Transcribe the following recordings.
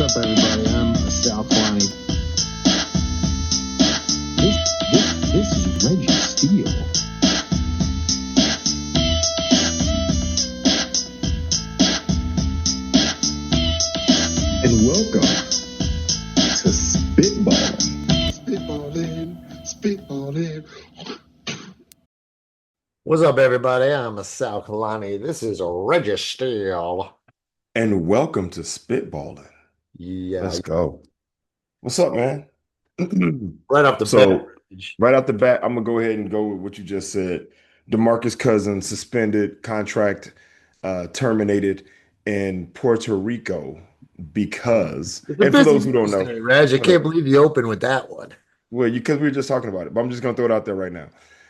up, everybody? I'm Sal Klein. This is Reggie Steele. And welcome to Spitballin. Spitballin. What's up, everybody? I'm Sal Kalani. This is Reggie Steele. And welcome to Spitballin. Yeah. Let's go. What's up, man? Right off the bat. Right off the bat, I'm gonna go ahead and go with what you just said. DeMarcus Cousins suspended, contract terminated in Puerto Rico because, and for those who don't know, Reg, I can't believe you opened with that one. Well, because we were just talking about it, but I'm just gonna throw it out there right now.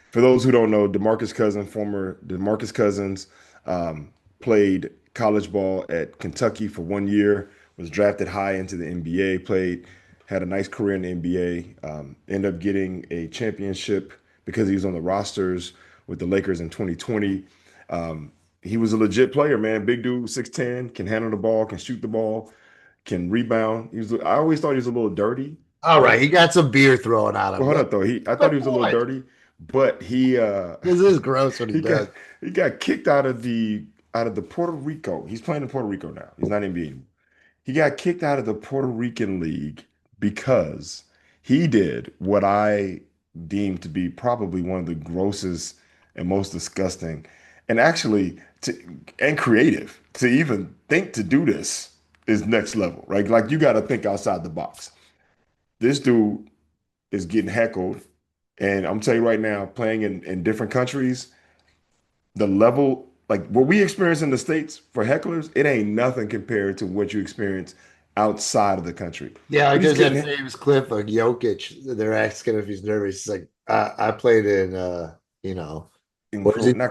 For those who don't know, former DeMarcus Cousins, played college ball at Kentucky for 1 year, was drafted high into the NBA, had a nice career in the NBA, ended up getting a championship because he was on the rosters with the Lakers in 2020. He was a legit player, man. Big dude, 6'10", can handle the ball, can shoot the ball, can rebound. I always thought he was a little dirty. All right, he got some beer thrown out of him. Well, hold up, though. I thought he was a little dirty, but this is gross when he does. He got kicked out of the Puerto Rico. He's playing in Puerto Rico now. He's not in NBA anymore. He got kicked out of the Puerto Rican League because he did what I deem to be probably one of the grossest and most disgusting, and actually and creative to even think to do this is next level, right? Like, you got to think outside the box. This dude is getting heckled, and I'm telling you right now, playing in different countries, the level, like what we experience in the States for hecklers, it ain't nothing compared to what you experience outside of the country. Yeah, like there's that famous clip of Jokic. They're asking if he's nervous. He's like, I played in, not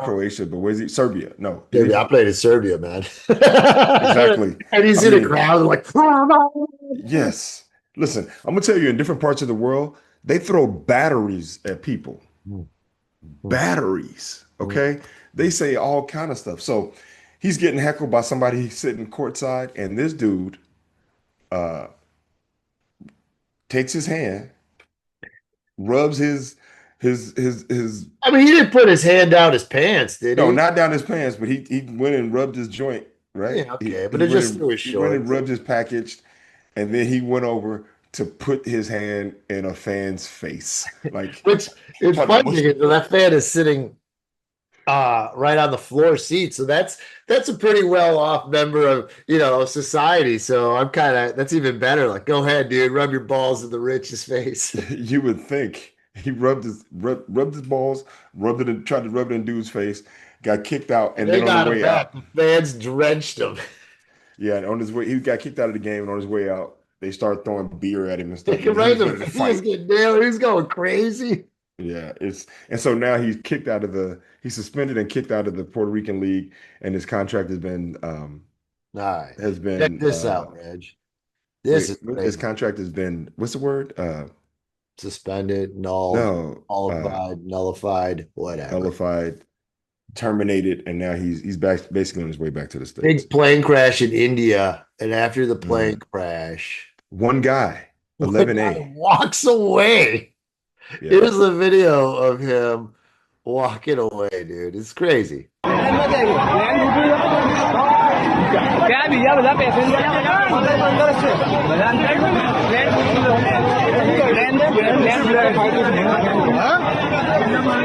Croatia, but where's he? Serbia. No. Yeah, I played in Serbia, man. Exactly. And he's in the crowd like, yes. Listen, I'm going to tell you, in different parts of the world, they throw batteries at people. Batteries, okay? They say all kind of stuff. So he's getting heckled by somebody sitting courtside, and this dude takes his hand, rubs his. I mean, he didn't put his hand down his pants, did he? No, not down his pants, but he went and rubbed his joint, right? Yeah, okay, but it just threw his shorts. He went and rubbed his package, and then he went over to put his hand in a fan's face. Like, which it's funny because that fan is sitting right on the floor seat. So that's a pretty well off member of society. So that's even better. Like, go ahead, dude, rub your balls in the rich's face. You would think he rubbed his balls, tried to rub it in dude's face, got kicked out, and then on the way out, the fans drenched him. Yeah, and on his way, he got kicked out of the game, and on his way out, they started throwing beer at him and stuff. He was getting nailed. He's going crazy. Yeah, and so now he's suspended and kicked out of the Puerto Rican League, and his contract has been check this out, Reg. His contract has been, what's the word? Suspended, nullified, whatever. Nullified, terminated, and now he's back, basically on his way back to the States. Big plane crash in India, and after the plane crash, one guy, 11A, walks away. Yeah. Here's the video of him walking away, dude. It's crazy. If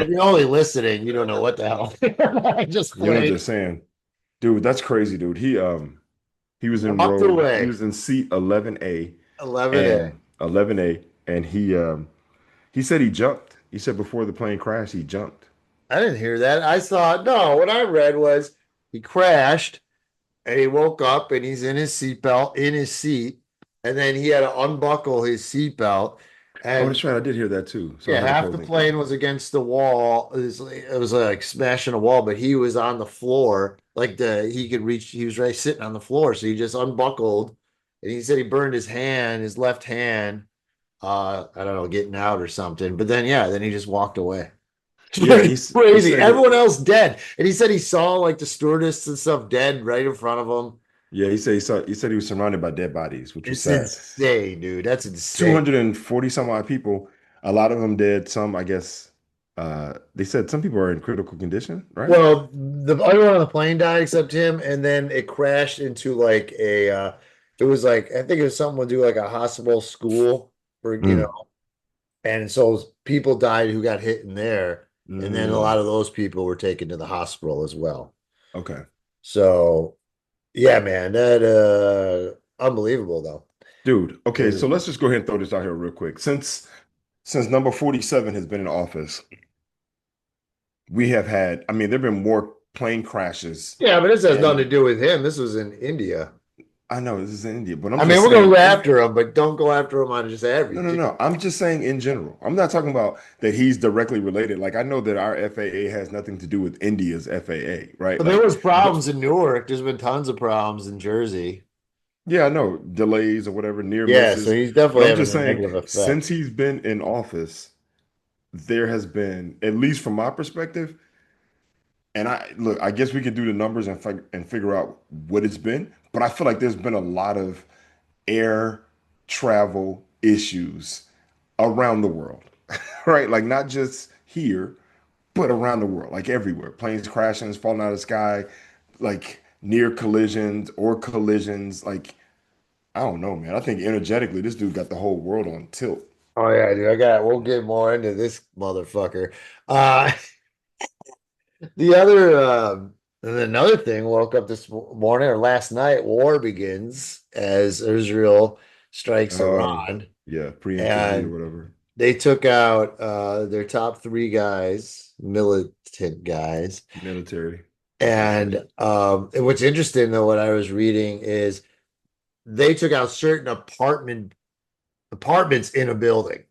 you're only listening, you don't know what the hell. I'm just saying, dude, that's crazy, dude. He was in he was in seat 11A. 11A, and he said he jumped. He said before the plane crashed, he jumped. I didn't hear that. What I read was he crashed and he woke up and he's in his seatbelt, in his seat, and then he had to unbuckle his seatbelt. And, that's right. I did hear that too. So yeah, half the plane was against the wall. It was like smashing a wall, but he was on the floor. He was right sitting on the floor. So he just unbuckled, and he said he burned his left hand. I don't know, getting out or something. But then he just walked away. Yeah, he's crazy. Everyone else dead. And he said he saw like the stewardess and stuff dead right in front of him. Yeah, he said he was surrounded by dead bodies, which was It's sad. insane, dude. That's insane. 240 some odd people, a lot of them dead, some I guess they said some people are in critical condition, right? Well, everyone on the plane died except him, and then it crashed into like it was like I think it was something to do like a hospital school for Mm, and so people died who got hit in there, and then a lot mm, of those people were taken to the hospital as well. okay. So yeah, man, that unbelievable though. Dude, okay, Really. so let's just go ahead and throw this out here real quick. Since number 47 has been in office, we have had, I mean, there have been more plane crashes. Yeah, but this has nothing to And do with him. This was in India. I know this is in India, but I'm I mean, just we're gonna saying go in after him, but don't go after him on just no, every. no, no. I'm just saying in general. I'm not talking about that he's directly related. Like I know that our FAA has nothing to do with India's FAA, right? But there Like, was but problems in Newark. There's been tons of problems in Jersey. yeah, I know delays or whatever, near Yeah, so misses. he's But definitely I'm having just a saying, negative effect. since he's been in office, there has been, at least from my perspective, and I look, I guess we could do the numbers and figure out what it's been, but I feel like there's been a lot of air travel issues around the world, right? Like not just here, but around the world, like everywhere. Planes crashing, falling out of the sky, like near collisions or collisions. Like, I don't know, man. I think energetically, this dude got the whole world on tilt. Oh yeah, dude. We'll get more into this motherfucker. Uh the other and another thing, woke up this morning or last night, war begins as Israel strikes Oh, Iran. yeah, preemptively or And whatever. they took out their top three guys, militant guys. Military. Okay. And what's interesting though, what I was reading is they took out certain apartments in a building.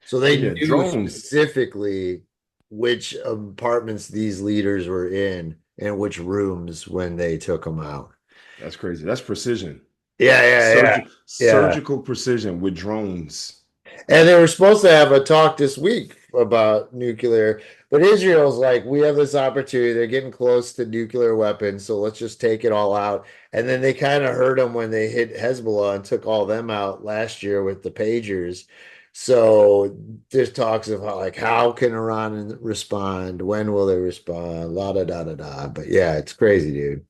So Oh, they yeah, knew drones. specifically which apartments these leaders were in and which rooms when they took them out. That's crazy. That's precision. Yeah, yeah, yeah, yeah. Surgical precision with drones. And they were supposed to have a talk this week about nuclear, but Israel's like, we have this opportunity. They're getting close to nuclear weapons, so let's just take it all out. And then they kind of hurt them when they hit Hezbollah and took all them out last year with the pagers. So there's talks of how can Iran respond? When will they respond? La da da da da. But yeah, it's crazy, dude.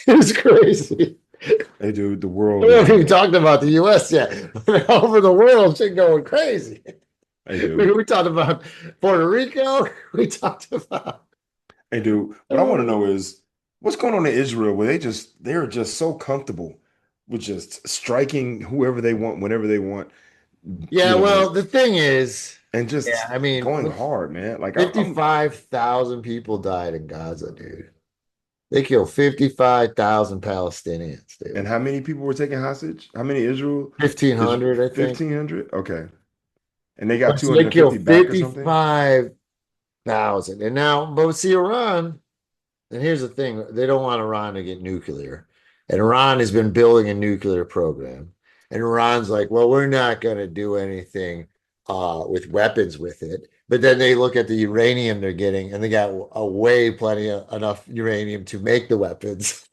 It's crazy. Hey, dude, the We world is haven't even a. talked about the US yet. Over the world, shit going crazy. Hey, We, dude. we talked about Puerto Rico. We talked about. Hey, dude. What I want to know is what's going on in Israel where they're just so comfortable with just striking whoever they want, whenever they want, Yeah, you know, well, the thing is, and yeah, just I mean, going look, hard, man. Like I'm 55,000 people died in Gaza, dude. They killed 55,000 Palestinians, and dude. how many people were taken hostage? How many Israel is 1,500, I think. 1,500? Okay. And they got But so they 250 killed back or something? 55,000. And now, but see, Iran. And here's the thing, they don't want Iran to get nuclear. And Iran has been building a nuclear program. And Iran's like, well, we're not going to do anything with weapons with it. But then they look at the uranium they're getting, and they got a way plenty of enough uranium to make the weapons.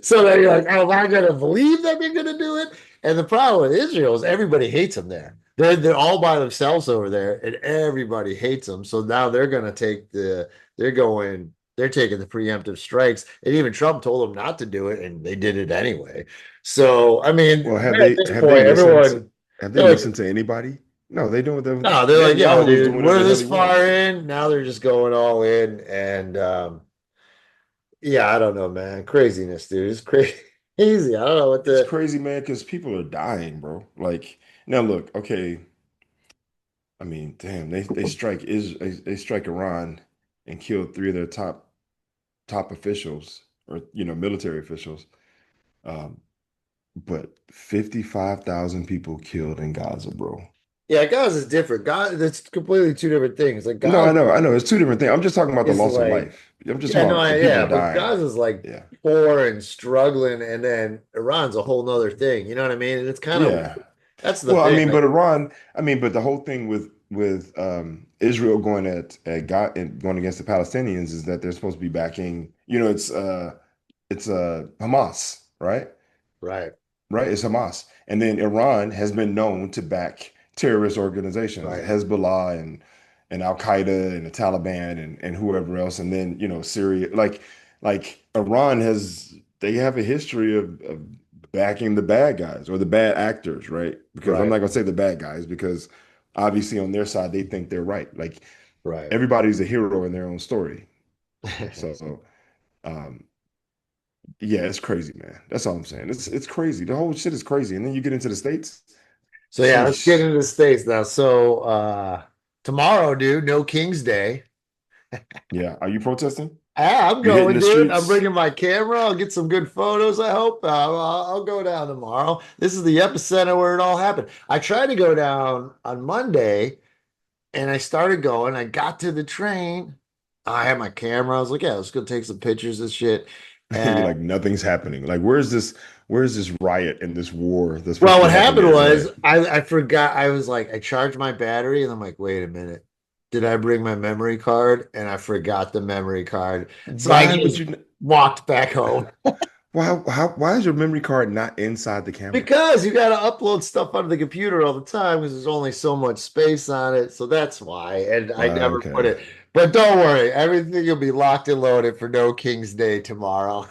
So then you're like, oh, am I going to believe that they're going to do it? And the problem with Israel is everybody hates them there. They're all by themselves over there, and everybody hates them. So now they're going to take they're taking the preemptive strikes. And even Trump told them not to do it, and they did it anyway. So, I mean, Well, at this have they point, listened? everyone, Have they they're like, listened to anybody? No, they doing what no, they're like, yo, Netanyahu is dude, doing we're whatever the hell this he far wants. in. Now they're just going all in. And yeah, I don't know, man. Craziness, dude. It's crazy. I don't know what It's the, crazy, man, because people are dying, bro. Like now, look, okay. I mean, damn, they strike Iran and kill three of their top officials or military officials. Um, but 55,000 people killed in Gaza, bro. yeah, Gaza is different. Gaza, that's completely two different things. Like, No, Gaza I know. It's two different things. I'm just talking about the is loss of like, life. I'm just yeah, talking no, about the people yeah, but dying. Gaza's like Yeah. poor and struggling, and then Iran's a whole nother thing. You know what I mean? And it's kind of Yeah. that's the Well, I thing. mean, Like, but the whole thing with Israel going at God and going against the Palestinians is that they're supposed to be backing, it's Hamas. right? Right. Right? It's Hamas. And then Iran has been known to back terrorist organizations, Right. Hezbollah and Al Qaeda and the Taliban and whoever else. And then, Syria, like Iran has they have a history of backing the bad guys or the bad actors, right? Because I'm Right. not gonna say the bad guys because obviously on their side they think they're right. Like Right. everybody's a hero in their own story. So um yeah, it's crazy, man. That's all I'm saying. It's crazy. The whole shit is crazy. And then you get into the States. So yeah, let's get Sheesh. into the States now. So tomorrow, dude, no King's Day. Yeah. Are you protesting? I'm You hitting going, the dude. I'm streets? bringing my camera. I'll get some good photos, I hope. I'll go down tomorrow. This is the epicenter where it all happened. I tried to go down on Monday and I started going. I got to the train. I had my camera. I was like, yeah, let's go take some pictures of shit. You're And like nothing's happening. Like where's this riot and this war that's supposed well, to be what happening happened in was LA? I forgot. I was like, I charged my battery and I'm like, wait a minute. Did I bring my memory card? And I forgot the memory card. So I Why would just you walked back home. why is your memory card not inside the camera? Because you got to upload stuff onto the computer all the time because there's only so much space on it. So that's why. And I never put Okay. it. But don't worry, everything will be locked and loaded for No King's Day tomorrow.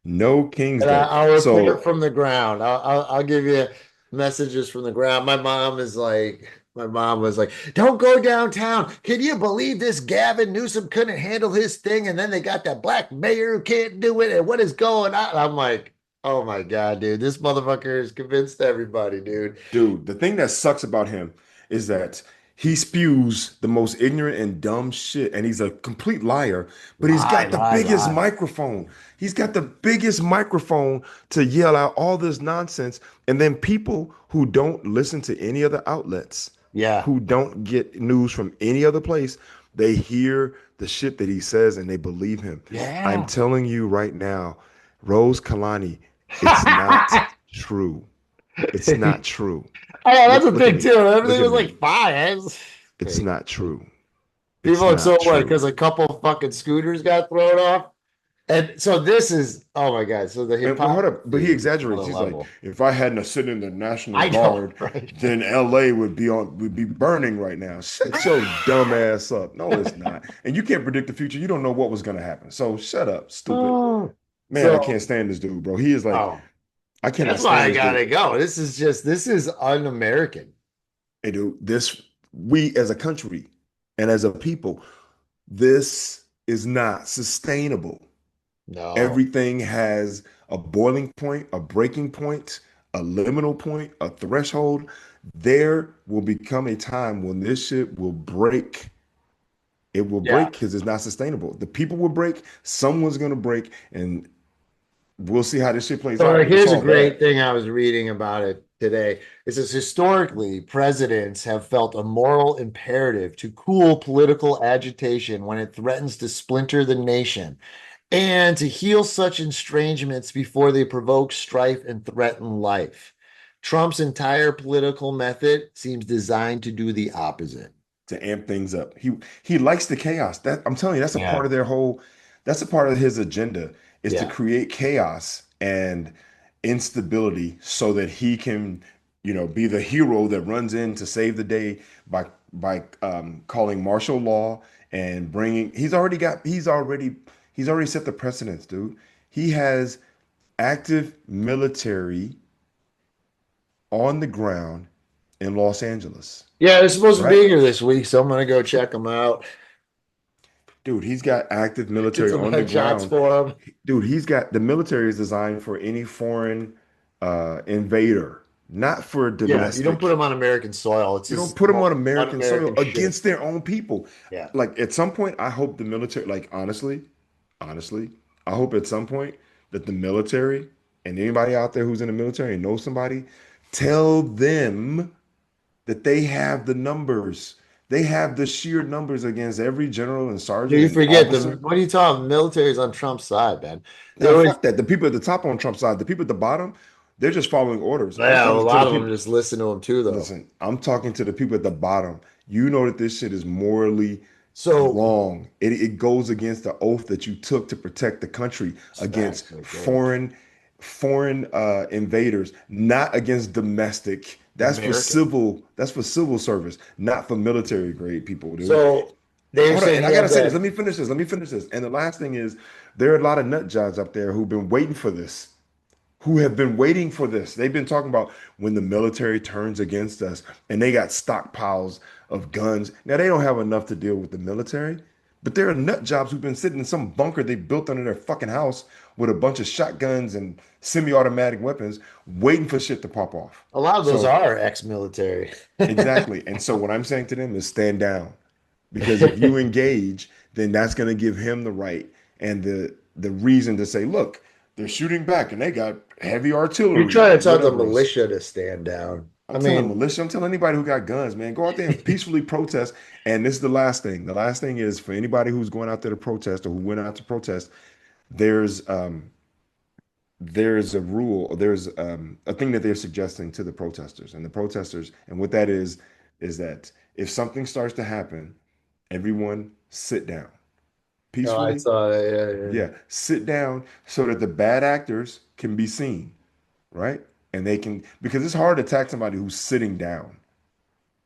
No King's And Day. I'll report So from the ground. I'll give you messages from the ground. My mom was like, don't go downtown. Can you believe this? Gavin Newsom couldn't handle his thing, and then they got that black mayor who can't do it. And what is going on? I'm like, oh my God, dude, this motherfucker has convinced everybody, dude. dude, the thing that sucks about him is that he spews the most ignorant and dumb shit, and he's a complete liar, but he's Lie, got the lie, biggest lie. microphone. He's got the biggest microphone to yell out all this nonsense. And then people who don't listen to any other outlets, Yeah. who don't get news from any other place, they hear the shit that he says and they believe him. I'm Yeah. telling you right now, Rose Kalani, it's not true. It's not true. Oh, that's a Look at thing me. too. Look Everything at was me. like fine. It's It's crazy. not true. It's People are so not what? true. Because a couple fucking scooters got thrown off. And so this is, oh my God. So the And well, hold up, but he hypocrisy is exaggerates. another He's like, level. if I hadn't have sit in the National I know, Guard, right? then LA would be burning right now. Shut your dumb ass up. No, it's not. And you can't predict the future. You don't know what was gonna happen. So shut up, stupid. Oh, Man, I so can't stand this dude, bro. He is like, oh, I cannot that's why stand I this dude. gotta go. This is un-American. Hey, dude, we as a country and as a people, this is not sustainable. No. Everything has a boiling point, a breaking point, a liminal point, a threshold. There will become a time when this shit will break. It will Yeah. break because it's not sustainable. The people will break, someone's gonna break, and we'll see how this shit plays So out. like, But it's here's a all great bad. thing I was reading about it today. It says historically, presidents have felt a moral imperative to cool political agitation when it threatens to splinter the nation and to heal such estrangements before they provoke strife and threaten life. Trump's entire political method seems designed to do the opposite. To amp things up. He likes the chaos. That I'm telling you, that's a Yeah. part of that's a part of his agenda is to Yeah. create chaos and instability so that he can, be the hero that runs in to save the day by calling martial law and bringing he's already set the precedence, dude. He has active military on the ground in Los Angeles, Yeah, they're supposed to right? be here this week, so I'm gonna go check them out. Dude, he's got active Get military some on the headshots ground. for them. Dude, he's got the military is designed for any foreign invader, not for Yeah, you don't put domestic. them on American soil. It's You don't just put the them on most American soil un-American shit. against their own people. Yeah. Like at some point, I hope the military, like honestly, I hope at some point that the military and anybody out there who's in the military and knows somebody, tell them that they have the numbers. They have the sheer numbers against every general and Do sergeant you and forget the officer. what are you talking? Military's on Trump's side, man. Now, There was fuck that. The people at the top on Trump's side, the people at the bottom, they're just following orders. I'm yeah, a talking to the lot of them people. just listen to him too, though. Listen, I'm talking to the people at the bottom. You know that this shit is morally So wrong. It goes against the oath that you took to protect the country facts against right there. foreign. foreign invaders, not against domestic. American. That's for civil service, not for military grade people, dude. So they're Hold on, saying and he I had gotta say this. that. Let me finish this. Let me finish this. And the last thing is, there are a lot of nut jobs out there who've been waiting for this, who have been waiting for this. They've been talking about when the military turns against us, and they got stockpiles of guns. Now they don't have enough to deal with the military, but there are nut jobs who've been sitting in some bunker they built under their fucking house with a bunch of shotguns and semi-automatic weapons, waiting for shit to pop off. A lot of those So are ex-military. exactly. And so what I'm saying to them is stand down. Because if you engage, then that's going to give him the right and the reason to say, look, they're shooting back and they got heavy You're artillery trying or to tell the whatever else. militia to stand down. I'm I telling mean, militia, I'm telling anybody who got guns, man, go out there and peacefully protest. And this is the last thing. The last thing is for anybody who's going out there to protest or who went out to protest, there's there's a rule, or there's a thing that they're suggesting to the protesters. And the protesters, and what that is that if something starts to happen, everyone sit down no, I peacefully. saw it. Yeah, yeah. Yeah, sit down so that the bad actors can be seen, right? And they can, because it's hard to attack somebody who's sitting down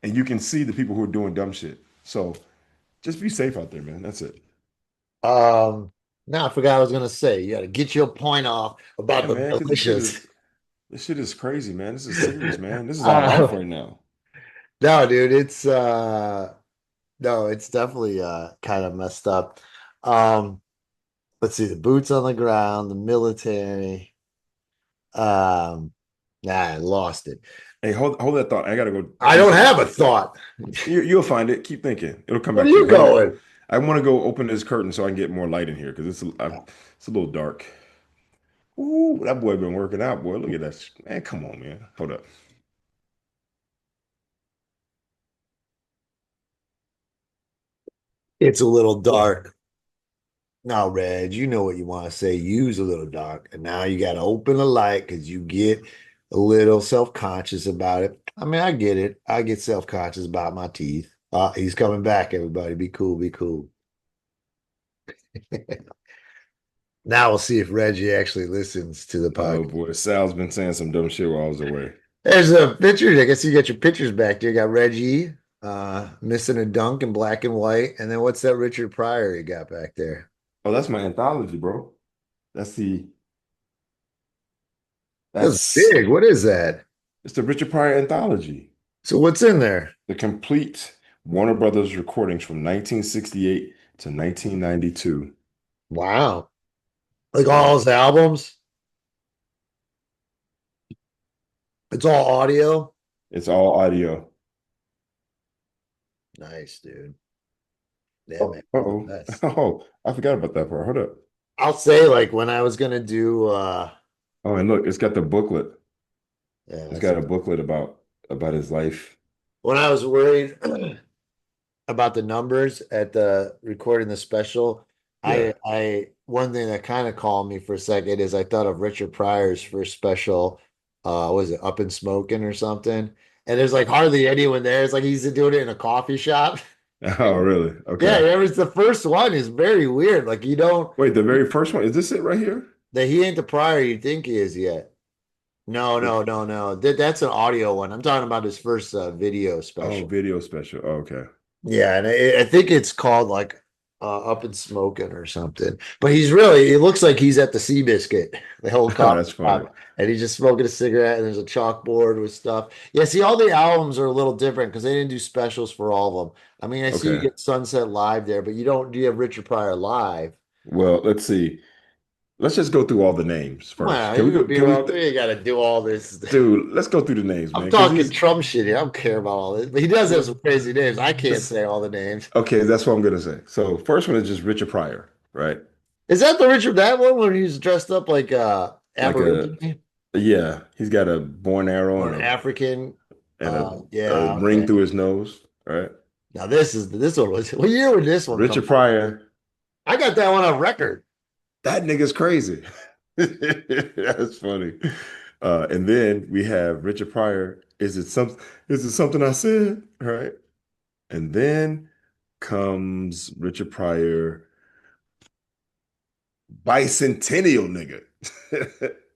and you can see the people who are doing dumb shit. So just be safe out there, man. That's it. Now I forgot what I was gonna say. You got to get your point off about Yeah, the man, because militias. this shit is crazy, man. This is serious, man. This is our life Uh, right now. no, dude, it's no, it's definitely kind of messed up. Um, let's see, the boots on the ground, the military. Nah, I lost it. Hey, hold that thought. I gotta go I do don't something have a real quick. thought. You'll find it. Keep thinking. It'll come Where are back to you you. Hold on. going? I want to go open this curtain so I can get more light in here because it's a little dark. Ooh, that boy been working out, boy. Look at that. Man, come on, man. Hold up. It's a little dark. Now, Reg, you know what you want to say. Use a little dark. And now you got to open the light because you get a little self-conscious about it. I mean, I get it. I get self-conscious about my teeth. He's coming back, everybody. Be cool, be cool. Now we'll see if Reggie actually listens to the Oh podcast. boy, Sal's been saying some dumb shit while I was away. There's a picture. I guess you got your pictures back there. You got Reggie missing a dunk in black and white. And then what's that Richard Pryor you got back there? Oh, that's my anthology, bro. That's the That's that's big. What is that? it's the Richard Pryor anthology. So what's in there? The complete Warner Brothers recordings from 1968 to 1992. Wow. Like Yeah, all his albums? It's all audio. it's all audio. Nice, dude. Yeah, Oh, man. All the uh-oh. best. Oh, I forgot about that part. Hold up. I'll say like when I was gonna do Oh, and look, it's got the booklet. yeah, It's that's got a booklet about his life. when I was worried about the numbers at the recording the special. Yeah. I one thing that kind of calmed me for a second is I thought of Richard Pryor's first special, was it Up and Smoking or something? And there's like hardly anyone there. It's like he's doing it in a coffee shop. Oh, really? Yeah, Okay. it was the first one is very weird. Like you don't Wait, the very first one, is this it right here? that he ain't the prior you think he is yet. No, The, no, no, no. That's an audio one. I'm talking about his first video oh, special. video special. Oh, okay. Yeah, and I think it's called like Up and Smoking or something. But he's really, it looks like he's at the Seabiscuit, the whole Oh, coffee that's funny. shop, and he's just smoking a cigarette, and there's a chalkboard with stuff. Yeah, see, all the albums are a little different because they didn't do specials for all of them. I mean, I see you Okay. get Sunset Live there, but you don't do you have Richard Pryor live? Well, let's see. Let's just go through all the names first. Well, Can we you go? would be Can we, wrong. We ain't got to do all this. dude? Let's go through the names, man. I'm Because talking these, Trump shit here. I don't care about all this, but he does have well, some crazy names. I can't this, say all the names. okay, that's what I'm gonna say. So first one is just Richard Pryor, right? Is that the Richard that one when he's dressed up like Like Aborigine yeah, he's got a born arrow or an African? and a Yeah, ring okay. through his nose, right? Now this one was what year would this one come Richard out? Pryor, I got that one on record. that nigga's crazy. That's funny. And then we have Richard Pryor. Is it something I said? Right. And then comes Richard Pryor, bicentennial nigga.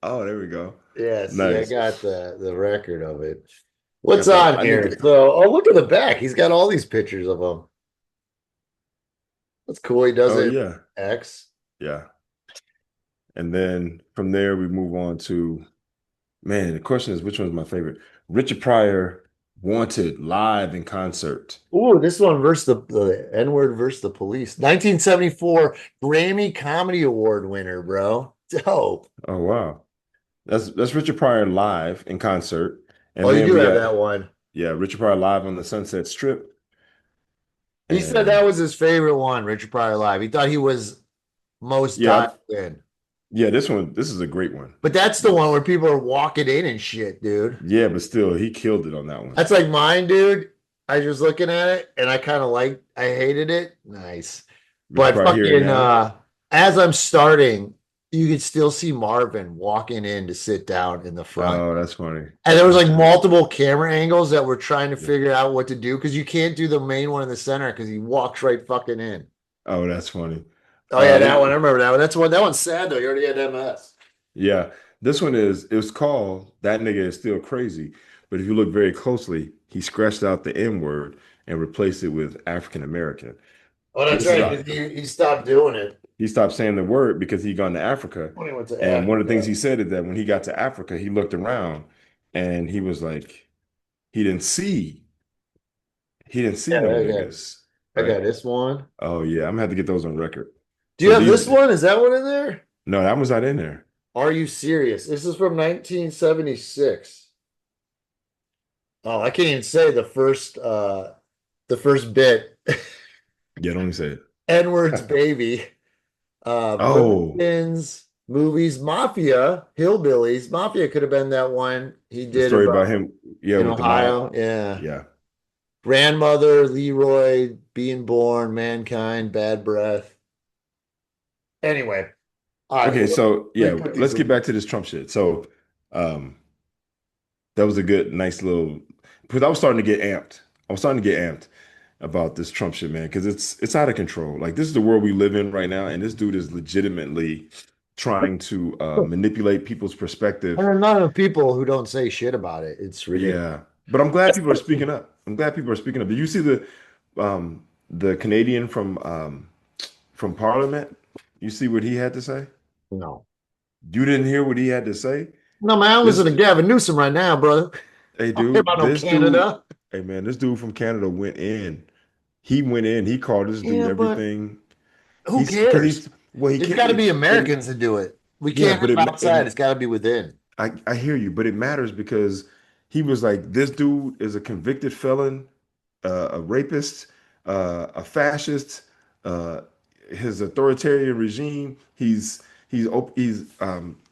Oh, there we go. Yeah, see, I Nice. got the record of it. Yeah, What's so on I need here? to. So, oh, look at the back. He's got all these pictures of him. That's cool. He does Oh it yeah, in X. yeah. And then from there we move on to, man, the question is which one's my favorite? Richard Pryor Wanted live in concert. Ooh, this one versus the N-word versus the police. 1974 Grammy Comedy Award winner, bro. Dope. Oh wow. That's Richard Pryor live in concert. Oh, And you then do we have got, that one. yeah, Richard Pryor live on the Sunset Strip. He said that And was his favorite one, Richard Pryor Live. He thought he was most yeah, dialed in. yeah, this is a great one. But that's the one where people are walking in and shit, dude. Yeah, but still he killed it on that one. That's like mine, dude. I was looking at it and I kind of I hated it. Nice. Richard But Pryor here and fucking now. as I'm starting, you could still see Marvin walking in to sit down in the front. Oh, that's funny. And there was That's like funny. multiple camera angles that were trying to Yeah. figure out what to do because you can't do the main one in the center because he walks right fucking in. Oh, that's funny. Oh yeah, that one. I Let- remember that one. That's one. That one's sad though. You already had MS. yeah, this one it was called That Nigga Is Still Crazy. But if you look very closely, he scratched out the N word and replaced it with African American. Oh, that's This is right. 'Cause he stopped doing it he stopped saying the word because he'd gone to Africa. when he went to And one of the things Africa. he said is that when he got to Africa, he looked around and he was like, he didn't see, he didn't see Yeah, no okay. niggas, I right? got this one. Oh yeah, I'm gonna have to get those on record. Do you So have this these, one? Is that one in there? no, that was not in there. Are you serious? This is from 1976. Oh, I can't even say the first bit. Yeah, don't even say N-words it. baby. Oh, Virgins, movies, Mafia, Hillbillies. Mafia could have been that one he the did story about about him, yeah, in with the mob. Ohio. Yeah. Yeah. Grandmother, Leroy, Being Born, Mankind, Bad Breath. Anyway, all right. Okay, so Let yeah, me put let's these get in. back to this Trump shit. So, um, that was a good, nice little because I was starting to get amped. I was starting to get amped about this Trump shit, man, because it's out of control. Like this is the world we live in right now, and this dude is legitimately trying to manipulate people's And perspective. there are none of people who don't say shit about it. It's ridiculous. Yeah, but I'm glad people are speaking up. I'm glad people are speaking up. Did you see the Canadian from Parliament? You see what he had to say? No. You didn't hear what he had to say? No, man, I'm This listening to Gavin Newsom right now, brother. Hey I don't care dude, about no this dude, Canada. hey man, this dude from Canada went in. He went in. He called this dude Yeah, but everything. who Because cares? he's well, he It's can't. got to be And Americans to do it. We yeah, can't but have outside. It's got to be within. I hear you, but it matters because he was like, this dude is a convicted felon, a rapist, a fascist. Uh, his authoritarian regime. He's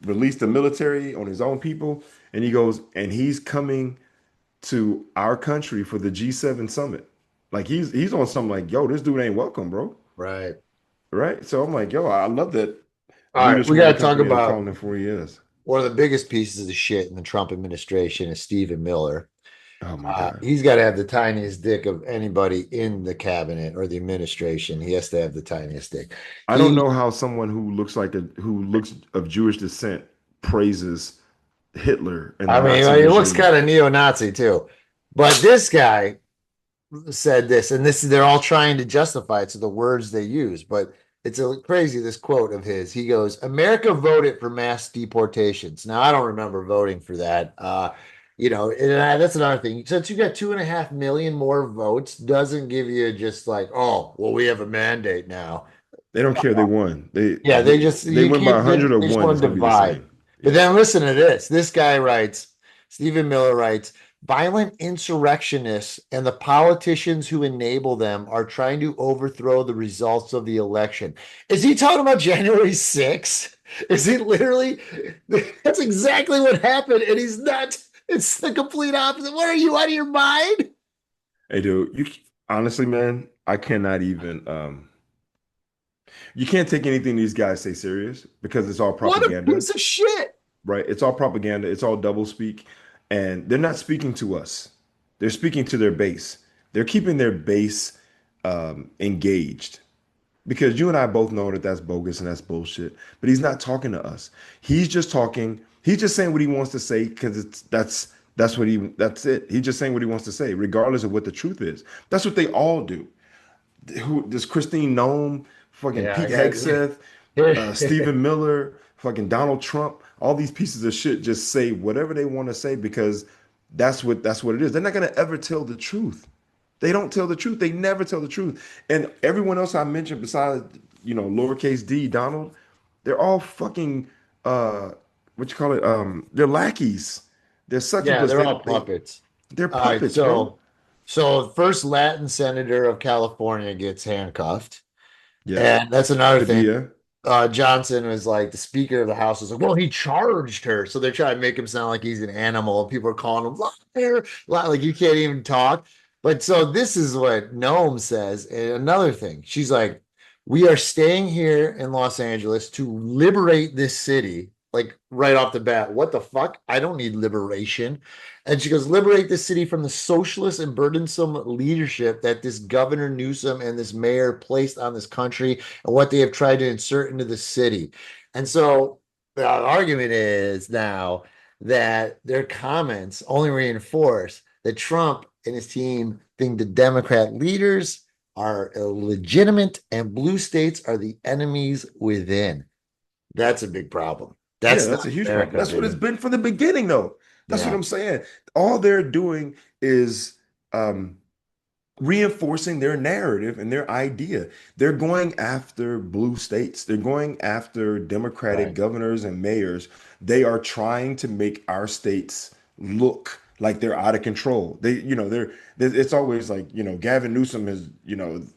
released the military on his own people, and he goes and he's coming to our country for the G7 summit. Like he's on something like, yo, this dude ain't welcome, bro. Right. Right? So I'm like, yo, I love that All right. leaders We from got our to talk country are about calling him for he is. one of the biggest pieces of shit in the Trump administration is Stephen Miller. Oh my God. He's got to have the tiniest dick of anybody in the cabinet or the administration. He has to have the tiniest dick. I don't He, know how someone who looks of Jewish descent praises Hitler and the I mean, Nazi he looks regime. kind of neo-Nazi too. But this guy said this, and this they're all trying to justify it to the words they use, but it's crazy this quote of his. He goes, America voted for mass deportations. Now I don't remember voting for that. That's another thing. Since you got 2.5 million more votes, doesn't give you just like, oh, well, we have a mandate now. They don't care. They won. Yeah, they just They you win by can't they 100 or just one. want It's to gonna be the divide. same. But Yeah. then listen to this. This guy writes, Stephen Miller writes, violent insurrectionists and the politicians who enable them are trying to overthrow the results of the election. Is he talking about January 6th? Is he literally that's exactly what happened, and he's not. It's the complete opposite. What are you out of your mind? Hey, dude, honestly, man, I cannot even you can't take anything these guys say serious because it's all What a propaganda, piece of shit. right? It's all propaganda, it's all double speak, and they're not speaking to us. They're speaking to their base. They're keeping their base engaged because you and I both know that that's bogus and that's bullshit. But he's not talking to us. He's just talking He's just saying what he wants to say because that's it. He's just saying what he wants to say, regardless of what the truth is. That's what they all do. Who does Christine Nome, fucking Yeah, Pete Hegseth, Stephen Miller, fucking Donald Trump, all these pieces of shit just say whatever they want to say because that's what it is. They're not gonna ever tell the truth. They don't tell the truth. They never tell the truth. And everyone else I mentioned besides, lowercase d, Donald, they're all fucking what you call it? They're lackeys. They're yeah, succubus. they're all puppets. They're All right, puppets, bro. so first Latin senator of California gets handcuffed, Yeah. and that's another thing. Padilla. Johnson was like the Speaker of the House was like, well, he charged her, so they're trying to make him sound like he's an animal, and people are calling him liar, like you can't even talk. But so this is what Noam says. And another thing, she's like, we are staying here in Los Angeles to liberate this city. Like right off the bat, what the fuck? I don't need liberation. And she goes, liberate this city from the socialist and burdensome leadership that this Governor Newsom and this mayor placed on this country and what they have tried to insert into the city. And so the argument is now that their comments only reinforce that Trump and his team think the Democrat leaders are illegitimate and blue states are the enemies within. That's a big problem. Yeah, That's that's not a huge problem. America, That's what it's baby. been from the beginning, though. That's what Yeah, I'm saying. All they're doing is reinforcing their narrative and their idea. They're going after blue states. They're going after Democratic right, governors and mayors. They are trying to make our states look like they're out of control. It's always like, Gavin Newsom has,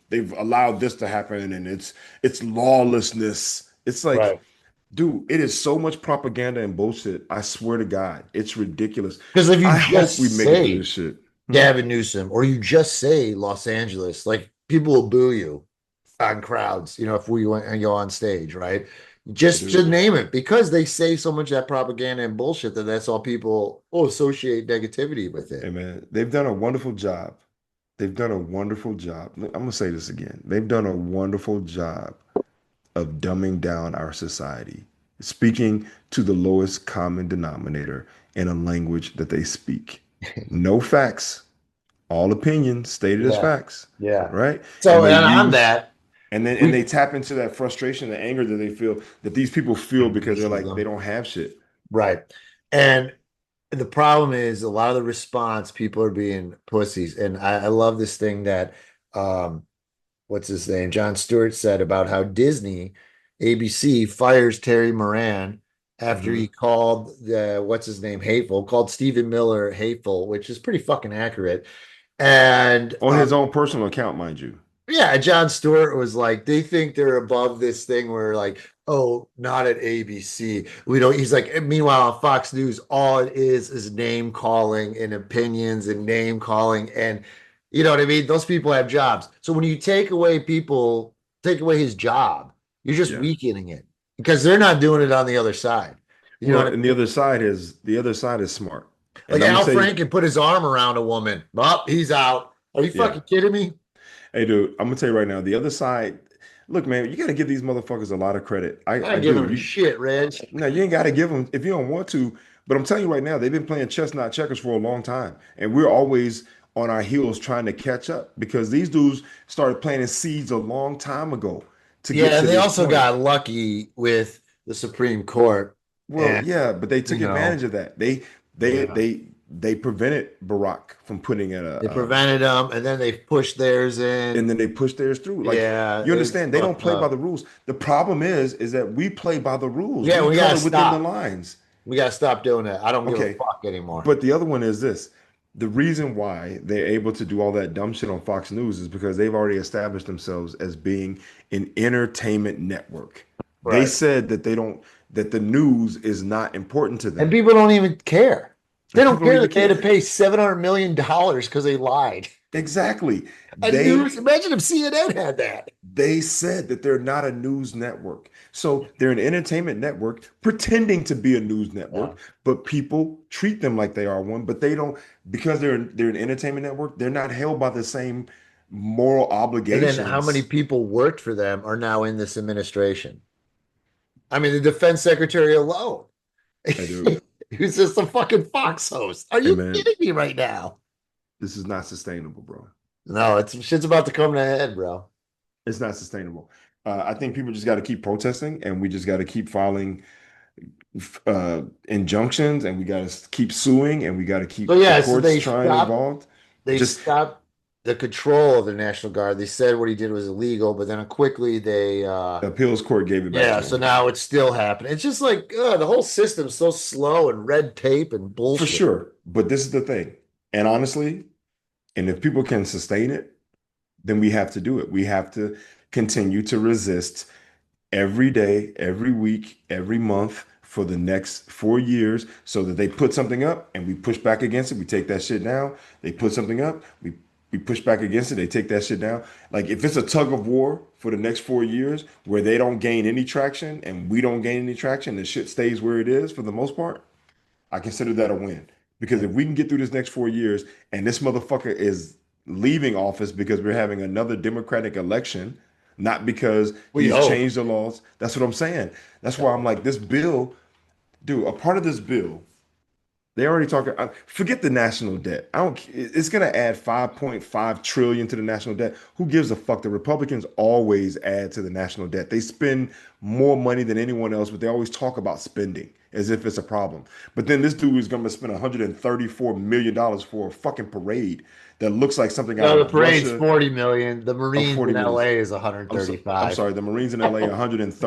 they've allowed this to happen and it's lawlessness. It's like, right. dude, it is so much propaganda and bullshit. I swear to God, it's ridiculous. Because if you I hope we just make it through say this shit. Hmm? Gavin Newsom or you just say Los Angeles, like people will boo you on crowds, if we went and go on stage, right? Just to Dude, name it, because they say so much of that propaganda and bullshit that that's all people associate negativity with hey it. man, they've done a wonderful job. They've done a wonderful job. I'm gonna say this again. They've done a wonderful job of dumbing down our society, speaking to the lowest common denominator in a language that they speak. No facts, all opinions stated as Yeah, facts, yeah. right? And So, they and on use that, and they we tap into that frustration, the anger that they feel that these people feel because they're like they racism, don't have shit. right? And the problem is a lot of the response, people are being pussies. And I love this thing that what's his name? John Stewart said about how Disney, ABC fires Terry Moran after he Mhm. called the what's his name hateful, called Stephen Miller hateful, which is pretty fucking accurate. And On his own personal account, mind you. yeah, John Stewart was like, they think they're above this thing where like, oh, not at ABC. We don't, he's like, meanwhile on Fox News, all it is name calling and opinions and name calling. And you know what I mean? Those people have jobs. So when you take away his job, you're just Yeah. weakening it because they're not doing it on the other side. You know Well, what and I mean? the other side is smart. Like And I'm gonna Al tell you, Franken put his arm around a woman. Oh, he's out. Are you yeah. fucking kidding me? Hey, dude, I'm gonna tell you right now, the other side, look, man, you gotta give these motherfuckers a lot of credit. I I give do. him shit, Reg. No, you ain't gotta give them if you don't want to. But I'm telling you right now, they've been playing chess, not checkers, for a long time, and we're always on our heels trying to catch up because these dudes started planting seeds a long time ago to get Yeah, and to they this also point. got lucky with the Supreme Court. Well, And, yeah, but they you took know, advantage of that. They yeah, they they prevented Barack from putting in they prevented them and then they pushed theirs and in. then they pushed theirs through. Like, Yeah, you it's understand, they don't fucked play by up. the rules. The problem is that we play by the rules. Yeah, We we gotta color within the stop. lines. We gotta stop doing that. I don't give a Okay, fuck anymore. but the other one is this. The reason why they're able to do all that dumb shit on Fox News is because they've already established themselves as being an entertainment network. They Right. said that the news is not important to And them. people don't even care. They And don't people don't care even that they had to care. pay $700 million because they lied. Exactly. A news, imagine if CNN had that. They said that they're not a news network. So they're an entertainment network pretending to be a news Yeah. network, but people treat them like they are one, but they don't because they're an entertainment network, they're not held by the same moral And then how many obligations. people worked for them are now in this administration? I mean, the defense secretary alone. I do. He was just a fucking Fox host. Are Hey you man, kidding me right now? this is not sustainable, bro. No, it's shit's about to come to a head, bro. It's not sustainable. I think people just got to keep protesting, and we just got to keep filing injunctions, and we got to keep suing, and we got to So keep the yeah, so courts trying involved. they Just stopped the control of the National Guard. They said what he did was illegal, but then quickly they the appeals court gave it back yeah, to so him. now it's still happening. It's just like the whole system's so slow and red tape and For bullshit. sure. But this is the thing. And honestly, and if people can sustain it, then we have to do it. We have to continue to resist every day, every week, every month for the next 4 years so that they put something up and we push back against it. We take that shit down. They put something up. We push back against it. They take that shit down. Like if it's a tug of war for the next 4 years where they don't gain any traction and we don't gain any traction, the shit stays where it is for the most part, I consider that a win. Because if we can get through this next 4 years and this motherfucker is leaving office because we're having another Democratic election, not because We he's hope. changed the laws. That's what I'm saying. That's why I'm like, this bill, dude, a part of this bill, they already talking. Forget the national debt. I don't. It's gonna add 5.5 trillion to the national debt. Who gives a fuck? The Republicans always add to the national debt. They spend more money than anyone else, but they always talk about spending as if it's a problem. But then this dude is gonna spend 134 million dollars for a fucking parade that looks like something out No, the of parade's Russia. 40 million. The Oh, Marines 40 in million. LA is I'm 135. sorry. The Marines in LA,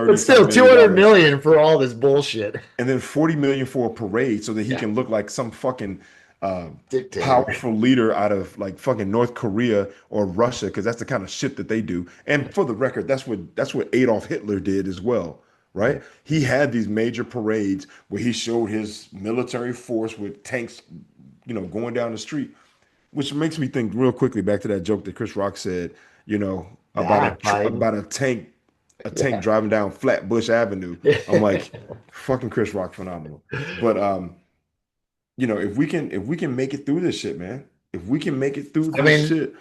But 135 still, million 200 dollars, million for all this bullshit. and then 40 million for a parade so that he Yeah. can look like some fucking uh, Dictator. powerful leader out of like fucking North Korea or Russia, because that's the kind of shit that they do. And for the record, that's what Adolf Hitler did as well, right? He had these major parades where he showed his military force with tanks, going down the street, which makes me think real quickly back to that joke that Chris Rock said, about Yeah, Biden. a tank Yeah. driving down Flatbush Avenue. I'm like, fucking Chris Rock, phenomenal. But if we can make it through this shit, man, if we can make it through I this mean, shit.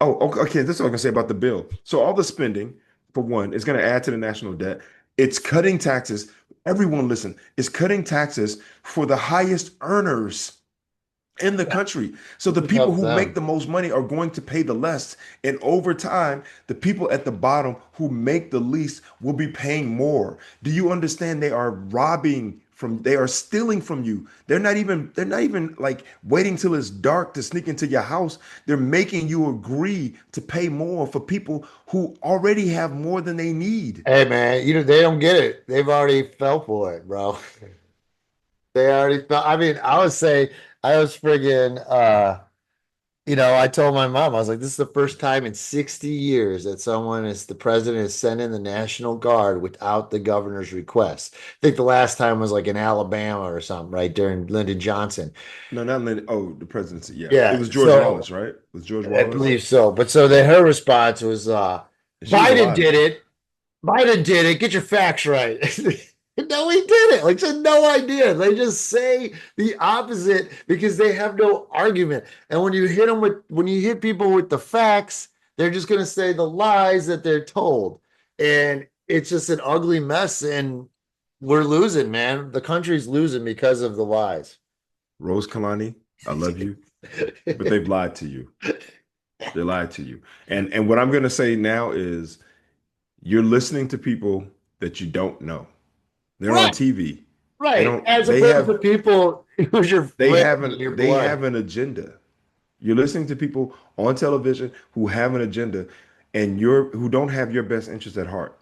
Oh, okay, okay. This is what I'm gonna say about the bill. So all the spending, for one, is gonna add to the national debt. It's cutting taxes. Everyone, listen, it's cutting taxes for the highest earners in the country. So the people help who make them. the most money are going to pay the less. And over time, the people at the bottom who make the least will be paying more. Do you understand? They are stealing from you. They're not even like waiting till it's dark to sneak into your house. They're making you agree to pay more for people who already have more than they need. Hey, man, they don't get it. They've already fell for it, bro. They already fell. I mean, I would say I was friggin' I told my mom, I was like, this is the first time in 60 years that the president has sent in the National Guard without the governor's request. I think the last time was like in Alabama or something, right? During Lyndon Johnson. No, not Lenny. Oh, the presidency. Yeah, it Yeah, was George so Wallace, right? It was George I Wallace. believe so. But so her response was She was Biden alive. did it. Biden did it. Get your facts right. No, he did it. Like, she had no idea. They just say the opposite because they have no argument. And when you hit people with the facts, they're just going to say the lies that they're told. And it's just an ugly mess. And we're losing, man. The country's losing because of the lies. Rose Kalani, I love you, but they've lied to you. They lied to you. And what I'm going to say now is you're listening to people that you don't know. They're on Right, TV. They right. don't As they opposed to have people who's your they friend have and your they have blood. an agenda. You're listening to people on television who have an agenda and who don't have your best interest at heart.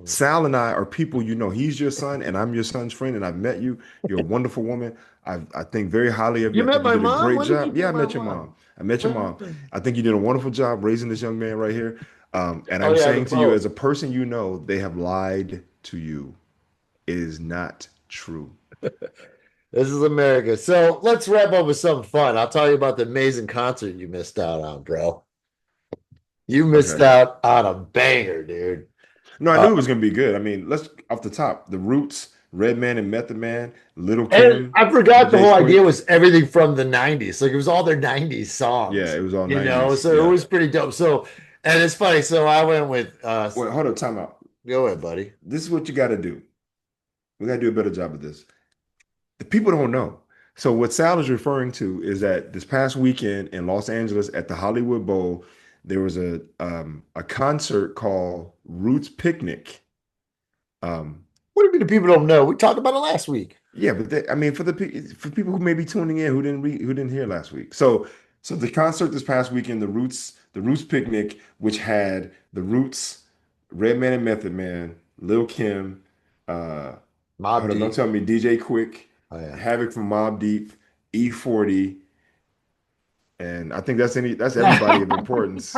Sal and I are people you know. He's your son, and I'm your son's friend, and I've met you. You're a wonderful woman. I think very highly of You you. I met think you my did a mom? great When did you job. Yeah, meet I my met your mom? mom. I met your When mom. I think you did a wonderful job raising this young man right here. And Oh I'm yeah, the saying to you, boat. as a person you know, they have lied to you. It is not true. This is America. So let's wrap up with something fun. I'll tell you about the amazing concert you missed out on, bro. You missed Okay. out on a banger, dude. No, I Uh, knew it was gonna be good. I mean, let's off the top. The Roots, Redman and Method Man, Little and Kim, I forgot the DJ whole idea Quick. was everything from the 90s. Like it was all their 90s Yeah, songs, it was all 90s. So it Yeah. was pretty dope. So, and it's funny. So I went with Wait, hold up, time out. go ahead, buddy. This is what you gotta do. We gotta do a better job of this. the people don't know. So what Sal is referring to is that this past weekend in Los Angeles at the Hollywood Bowl, there was a concert called Roots Picnic. Um, What do you mean the people don't know? We talked about it last week. yeah, but I mean for people who may be tuning in who didn't hear last week. So the concert this past weekend, the Roots Picnic, which had the Roots, Redman and Method Man, Lil Kim, uh, Mob hold on, don't Deep. tell me DJ Quick, Oh yeah. Havoc from Mobb Deep, E40, and I think that's everybody of And importance.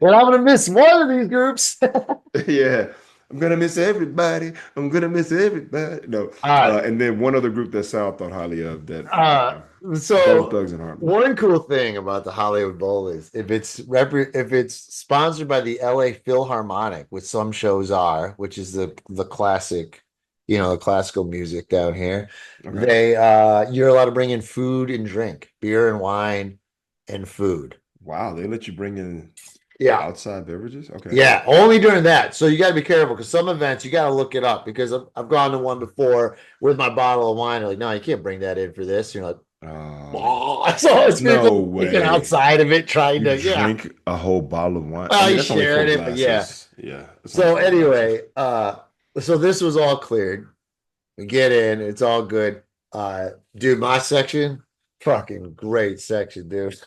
I'm gonna miss one of these groups. Yeah, I'm gonna miss everybody. I'm gonna miss everybody. No, uh, and then one other group that Sal thought highly of that uh, Bone so Thugs and Harmony. one cool thing about the Hollywood Bowl is if it's sponsored by the LA Philharmonic, which some shows are, which is the classic, the classical music down here, Okay. they you're allowed to bring in food and drink, beer and wine and food. Wow, they let you bring in Yeah. outside beverages? Okay. Yeah, only during that. So you got to be careful because some events you got to look it up because I've gone to one before with my bottle of wine. They're like, no, you can't bring that in for this. You're like, oh, so it's No people thinking way. outside of it, trying You to, yeah. drink a whole bottle of wine. I Well, mean, you that's only four sharing it, but yeah. glasses. Yeah, that's only So four glasses. anyway, so this was all cleared. We get in, it's all good. Dude, my section, fucking great section, dude.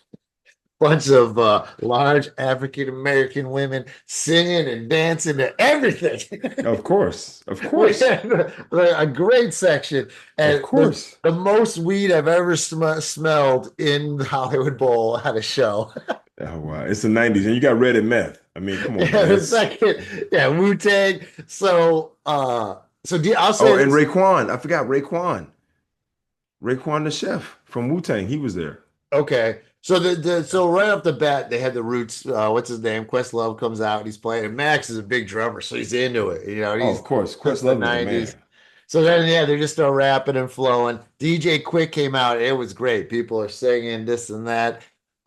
Bunch of large African American women singing and dancing to everything. Of course. Of We course. had a great section, Of and course. the most weed I've ever smelled in the Hollywood Bowl at a show. Oh wow. It's the 90s and you got red and meth. I mean, come on, Yeah, man. the It's second, yeah, Wu-Tang. I'll Oh, say and this. Raekwon. I forgot Raekwon. Raekwon the chef from Wu-Tang. He was there. Okay. So right off the bat, they had the Roots. What's his name? Questlove comes out. He's playing. And Max is a big drummer, so he's into it. Oh, He's of course. since the Questlove is the '90s. man. So then, yeah, they're just still rapping and flowing. DJ Quick came out. It was great. People are singing this and that.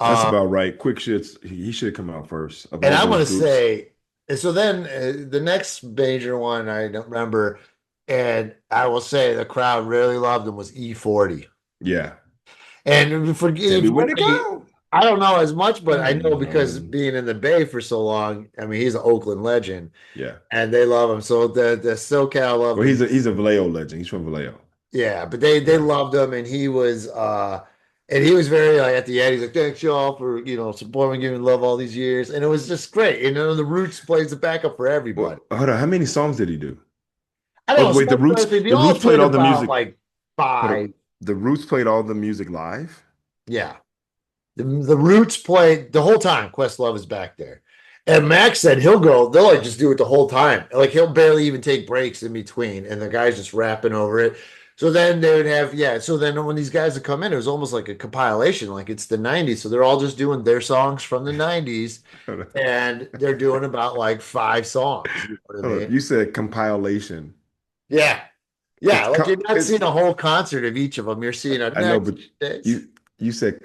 That's Um, about right. Quick shits. He should come out first of and all I want those to groups. say, and so then the next major one I don't remember, and I will say the crowd really loved him was E40. Yeah. And for Tell me when to E40, go. I don't know as much, but I know because Unknown. being in the Bay for so long, I mean, he's an Oakland legend Yeah. and they love him. So the SoCal loved Well, him. he's a Vallejo legend. He's from Vallejo. Yeah, but they Yeah. loved him and he was very like at the end, he's like, thanks y'all for supporting, giving love all these years. And it was just great. The Roots plays the backup for everybody. Well, hold on. How many songs did he do? I don't Oh, know, wait, they The all Roots played played all the about music. like Hold on. five. The Roots played all the music live. Yeah. The Roots played the whole time. Questlove is back there. And Max said they'll like just do it the whole time. Like he'll barely even take breaks in between. And the guy's just rapping over it. So then they would have, yeah. So then when these guys would come in, it was almost like a compilation, like it's the 90s. So they're all just doing their songs from the 90s. Hold on. And they're doing about like five songs. You know what I Hold on. mean? You said compilation. Yeah. It's Yeah. Like you're not it's seeing a whole concert of each of them. You're seeing a I know, next but days. you said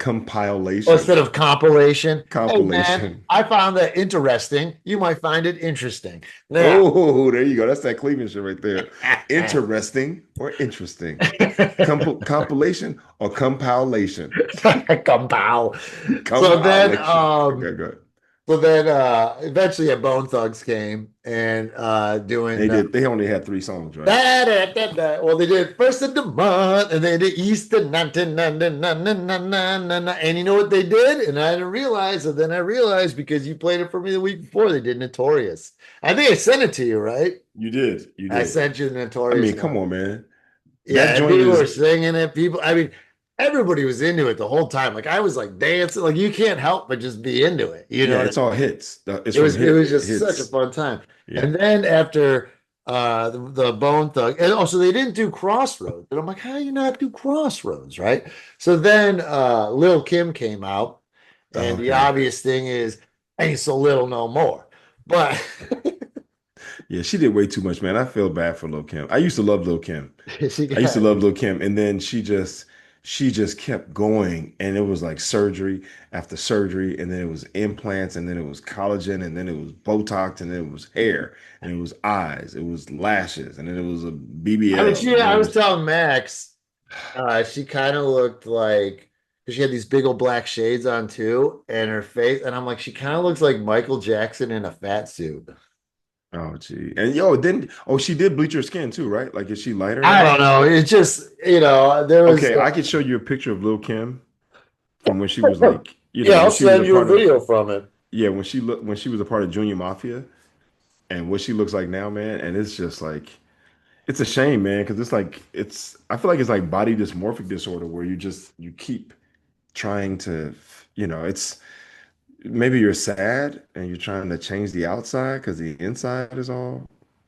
Well, compilation. instead of compilation. Hey, man, Compilation. I found that interesting. You might find it interesting. Now, Oh, there you go. That's that Cleveland shit right there. Interesting or interesting. Compilation or compilation. compile. So then, Compilation. Okay, good. eventually, yeah, Bone Thugs came and They doing did. They only had three songs, right? Well, they did first of the month, and they did Easter, and you know what they did? And I didn't realize, and then I realized because you played it for me the week before, they did Notorious. I think I sent it to you, right? You did. You I did. sent you the I Notorious mean, one. come on, man. That Yeah, and joint people were is singing it. I mean, everybody was into it the whole time. Like I was like dancing. Like you can't help but just be into it. You know yeah, what I it's all mean? hits. It's It from was it was just such a hits. fun time. Yeah. And then after the Bone Thug, and also they didn't do Crossroads. And I'm like, how do you not do Crossroads, right? So then Lil Kim came out, and the Okay. obvious thing is ain't so little no more. But Yeah, she did way too much, man. I feel bad for Lil Kim. I used to love Lil Kim. she I used to got love Lil Kim, and then she just kept going, and it was like surgery after surgery, and then it was implants, and then it was collagen, and then it was Botox, and then it was hair, and it was eyes, it was lashes, and then it was a I mean, BBL, and then I it was was telling Max. She kind of looked like, because she had these big old black shades on too, and her face, and I'm like, she kind of looks like Michael Jackson in a fat suit. Oh, gee. And yo, then she did bleach her skin too, right? Like, is she lighter I now? don't know. It's just, there was, Okay, I could show you a picture of Lil Kim from when she was like, yeah, I'll when she was send a you a part of, video from it. yeah, when she was a part of Junior Mafia, and what she looks like now, man. And it's just like, it's a shame, man, because it's like, I feel like it's like body dysmorphic disorder where you keep trying to, it's maybe you're sad and you're trying to change the outside because the inside is all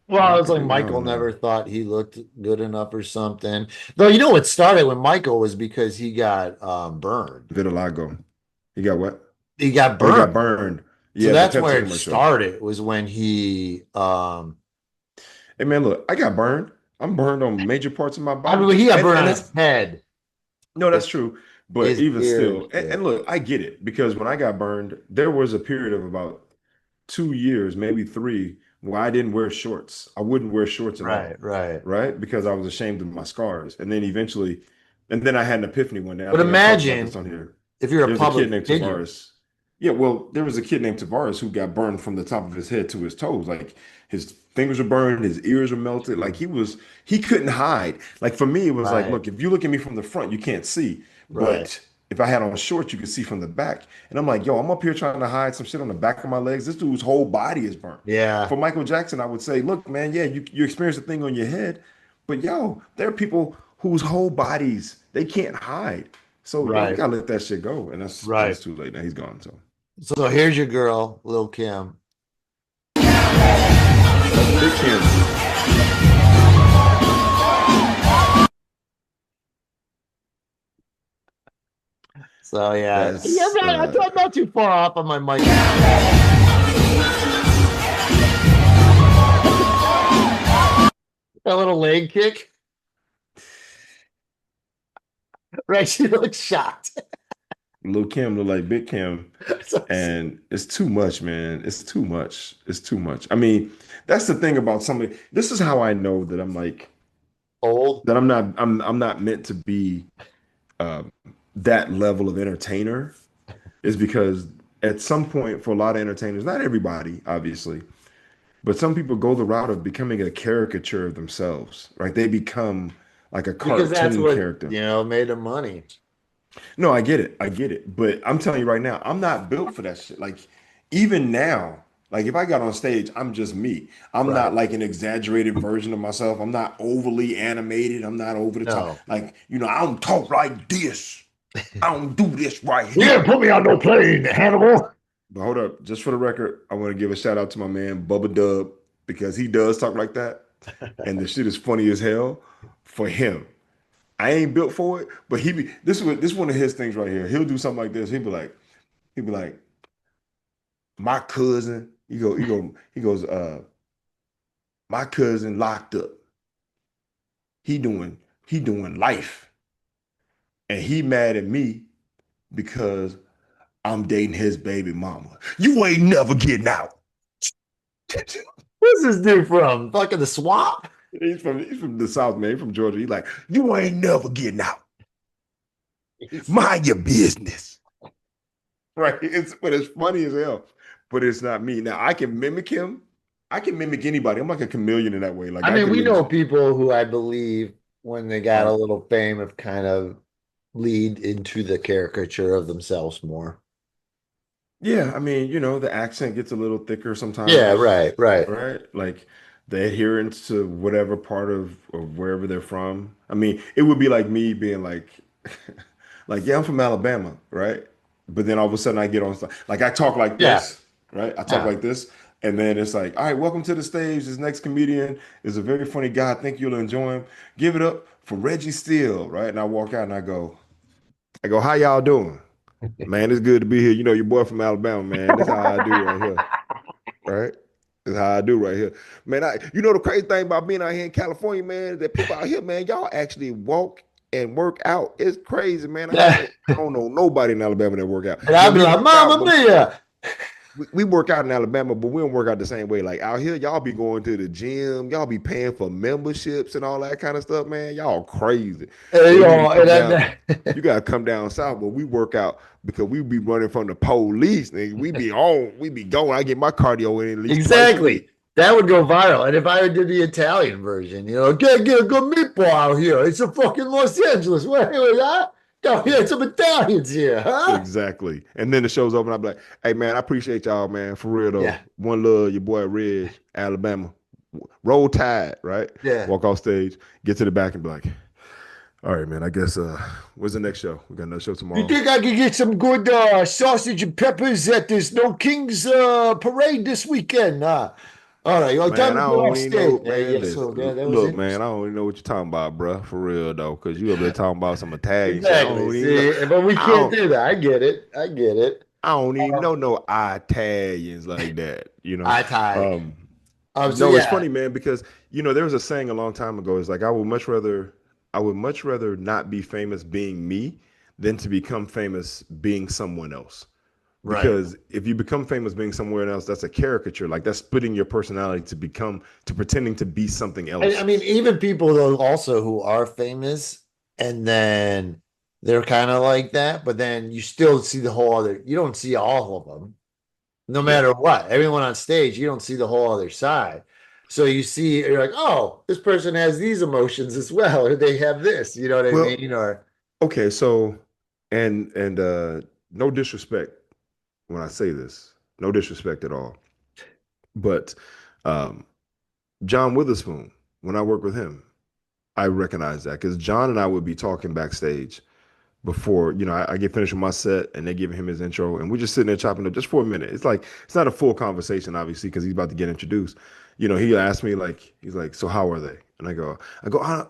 Well, it's like wackadoo. I Michael don't know. never thought he looked good enough or something. Though, what started with Michael was because he got burned. Vitiligo. He got what? He got Oh, he got burned. burned. So Yeah, the that's Pepsi where it commercial. started, was when he Hey man, look, I got burned. I'm burned on major parts of my I body. mean, he got burned And on that's his head, no, his, that's true. But his even ear and still, and shit. look, I get it because when I got burned, there was a period of about 2 years, maybe three, where I didn't wear shorts. I wouldn't wear shorts at Right, all, right. right? Because I was ashamed of my scars. And then eventually, and then I had an epiphany one day. I But think I've talked about this imagine on here. if you're a There's a kid public named figure. Tavares. Yeah, well, there was a kid named Tavares who got burned from the top of his head to his toes. Like his fingers were burned, his ears were melted. Like he couldn't hide. Like for me, it was like, Right, look, if you look at me from the front, you can't see. right. But if I had on shorts, you could see from the back. And I'm like, yo, I'm up here trying to hide some shit on the back of my legs. This dude's whole body is burnt. Yeah, For Michael Jackson, I would say, look, man, yeah, you experience a thing on your head, but yo, there are people whose whole bodies they can't hide. So yo, we right, gotta let that shit go. And that's right. too late now. He's gone. So So here's your girl, Lil Kim. that's Big Kim. So yeah, That's man, I'm not too far off on my mic. A little leg kick, right? She looks shocked. Lil Kim look like Big Kim. So And it's too much, man. It's too much. It's too much. I mean, that's the thing about somebody. This is how I know that I'm like old. that I'm not meant to be uh, that level of entertainer is because at some point for a lot of entertainers, not everybody, obviously, but some people go the route of becoming a caricature of themselves, right? They become like a Because that's cartoon what, character. made him money. No, I get it. I get it. But I'm telling you right now, I'm not built for that shit. Like, even now, like if I got on stage, I'm just me. I'm Right. not like an exaggerated version of myself. I'm not overly animated. I'm not over the top. No. Like, I don't talk like this. I don't do this right Yeah, here. put me on no plane, Hannibal. But hold up, just for the record, I want to give a shout out to my man Bubba Dub because he does talk like that. And the shit is funny as hell for him. I ain't built for it, but this is one of his things right here. He'll do something like this. He'll be like, my cousin, he goes, my cousin locked up. He doing life. And he mad at me because I'm dating his baby mama. You ain't never getting out. Where's this dude from? Fucking the swamp? He's from the South, man. He's from Georgia. He's like, you ain't never getting out. Mind your business. Right. But it's funny as hell. But it's not me. Now I can mimic him. I can mimic anybody. I'm like a chameleon in that way. Like I I mean, can we know mimic. people who I believe when they got a uh, little fame have kind of lead into the caricature of themselves more. Yeah, I mean, the accent gets a little thicker Yeah, sometimes, right, right. right? Like the adherence to whatever part of wherever they're from. I mean, it would be like me being like, like, yeah, I'm from Alabama, right? But then all of a sudden I get on, like I talk like Yeah, this, right? I talk yeah. like this, and then it's like, all right, welcome to the stage. This next comedian is a very funny guy. I think you'll enjoy him. Give it up for Reggie Steele, right? And I walk out and I go, how y'all doing? Man, it's good to be here. Your boy from Alabama, man. This how I do right here, right? This how I do right here. Man, the crazy thing about being out here in California, man, is that people out here, man, y'all actually walk and work out. It's crazy, man. I Yeah. don't know nobody in Alabama that work out. And Now I'd be we like, work out, Mamma but Mia. we work out in Alabama, but we don't work out the same way. Like out here, y'all be going to the gym, y'all be paying for memberships and all that kind of stuff, man. Y'all crazy. And, So you you need to know, and come down. then You gotta come down south, but we work out because we be running from the police. Nigga. We be going. I get my cardio in at least twice a exactly. week. That would go viral. And if I did the Italian version, you know, get a good meatball out here. It's a fucking Los Angeles. Where huh? Go here, some Italians here, huh? Exactly. And then the show's over, and I'm like, hey man, I appreciate y'all, man. For real though. Yeah, One love, your boy Reg, Alabama. Roll Tide, right? yeah. Walk off stage, get to the back and be like, all right, man. I guess what's the next show? We got another show You tomorrow. think I could get some good sausage and peppers at this No Kings parade this weekend? All right, well, time Man, to I get off don't even know, stage. man. Yes, so Listen, that was look, man, I interesting. don't even know what you're talking about, bro. For real though, because you up there talking about some Italian shit. I Exactly. don't even know. See, but we I can't don't. do that. I get it. I get it. I don't even Um, know no Italians like that. I tie. Um, So no, it's yeah, funny, man, because there was a saying a long time ago. It's like I would much rather not be famous being me than to become famous being someone else. right. Because if you become famous being somewhere else, that's a caricature. Like that's splitting your personality to pretending to be something I else. mean, even people though also who are famous and then they're kind of like that, but then you still see the whole other. You don't see all of them, no Yeah. matter what. Everyone on stage, you don't see the whole other side. So you see, you're like, oh, this person has these emotions as well, or they have this. You know what I Well, mean? Or okay, so and no disrespect when I say this, no disrespect at all, but um, John Witherspoon, when I work with him, I recognize that because John and I would be talking backstage before I get finished with my set and they give him his intro and we're just sitting there chopping up just for a minute. It's like it's not a full conversation obviously because he's about to get introduced. He asked me like he's like, so how are they? And I go,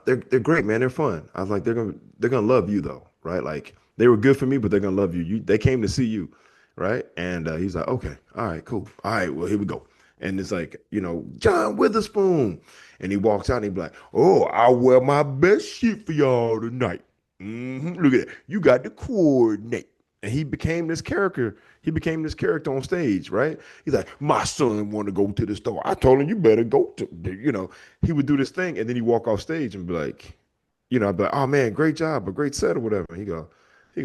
they're great, man. They're fun. I was like, they're gonna love you though, right? Like they were good for me, but they're gonna love you. They came to see you, right? And he's like, okay, all right, cool, all right, well here we go. And it's like, John Witherspoon. And he walks out and he be like, oh, I'll wear my best shit for y'all tonight. Look at that. You got to coordinate. And he became this character. He became this character on stage, right? He's like, my son want to go to the store. I told him you better go to. He would do this thing, and then he walk off stage and be like, I'd be like, oh man, great job, a great set or whatever. He go,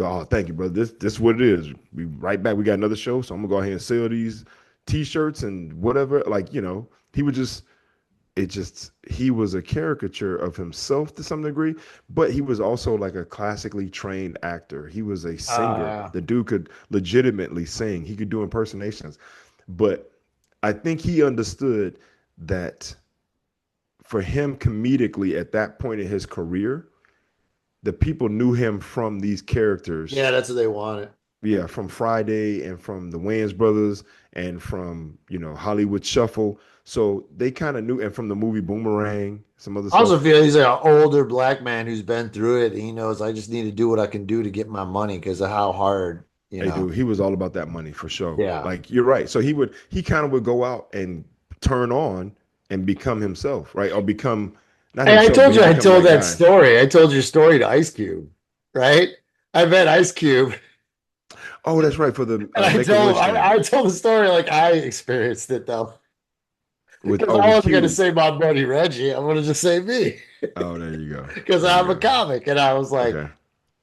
oh, thank you, brother. This is what it is. We right back. We got another show, so I'm gonna go ahead and sell these T-shirts and whatever. Like, he would just he was a caricature of himself to some degree, but he was also like a classically trained actor. He was a singer. uh, The dude could legitimately sing. He could do impersonations. But I think he understood that for him comedically at that point in his career, the people knew him from these characters. yeah, that's what they wanted. Yeah, from Friday and from the Wayans brothers and from, Hollywood Shuffle. So they kind of knew, and from the movie Boomerang, some other I stuff. also feel he's like an older black man who's been through it. He knows I just need to do what I can do to get my money because of how hard, you Hey, know. dude, he was all about that money for sure. Yeah. Like you're right. So he kind of would go out and turn on and become himself, right? Or become not Hey, I himself, but told he you I become told that that guy. story. I told your story to Ice Cube, right? I met Ice Cube Oh, that's right for the and I Make a told Wish I, thing I told the story like I experienced it though. Because I with wasn't gonna Cube. say my buddy Reggie. I wanted to say me. Oh, there you go. Because There you I'm a go. comic. And I was like, Okay.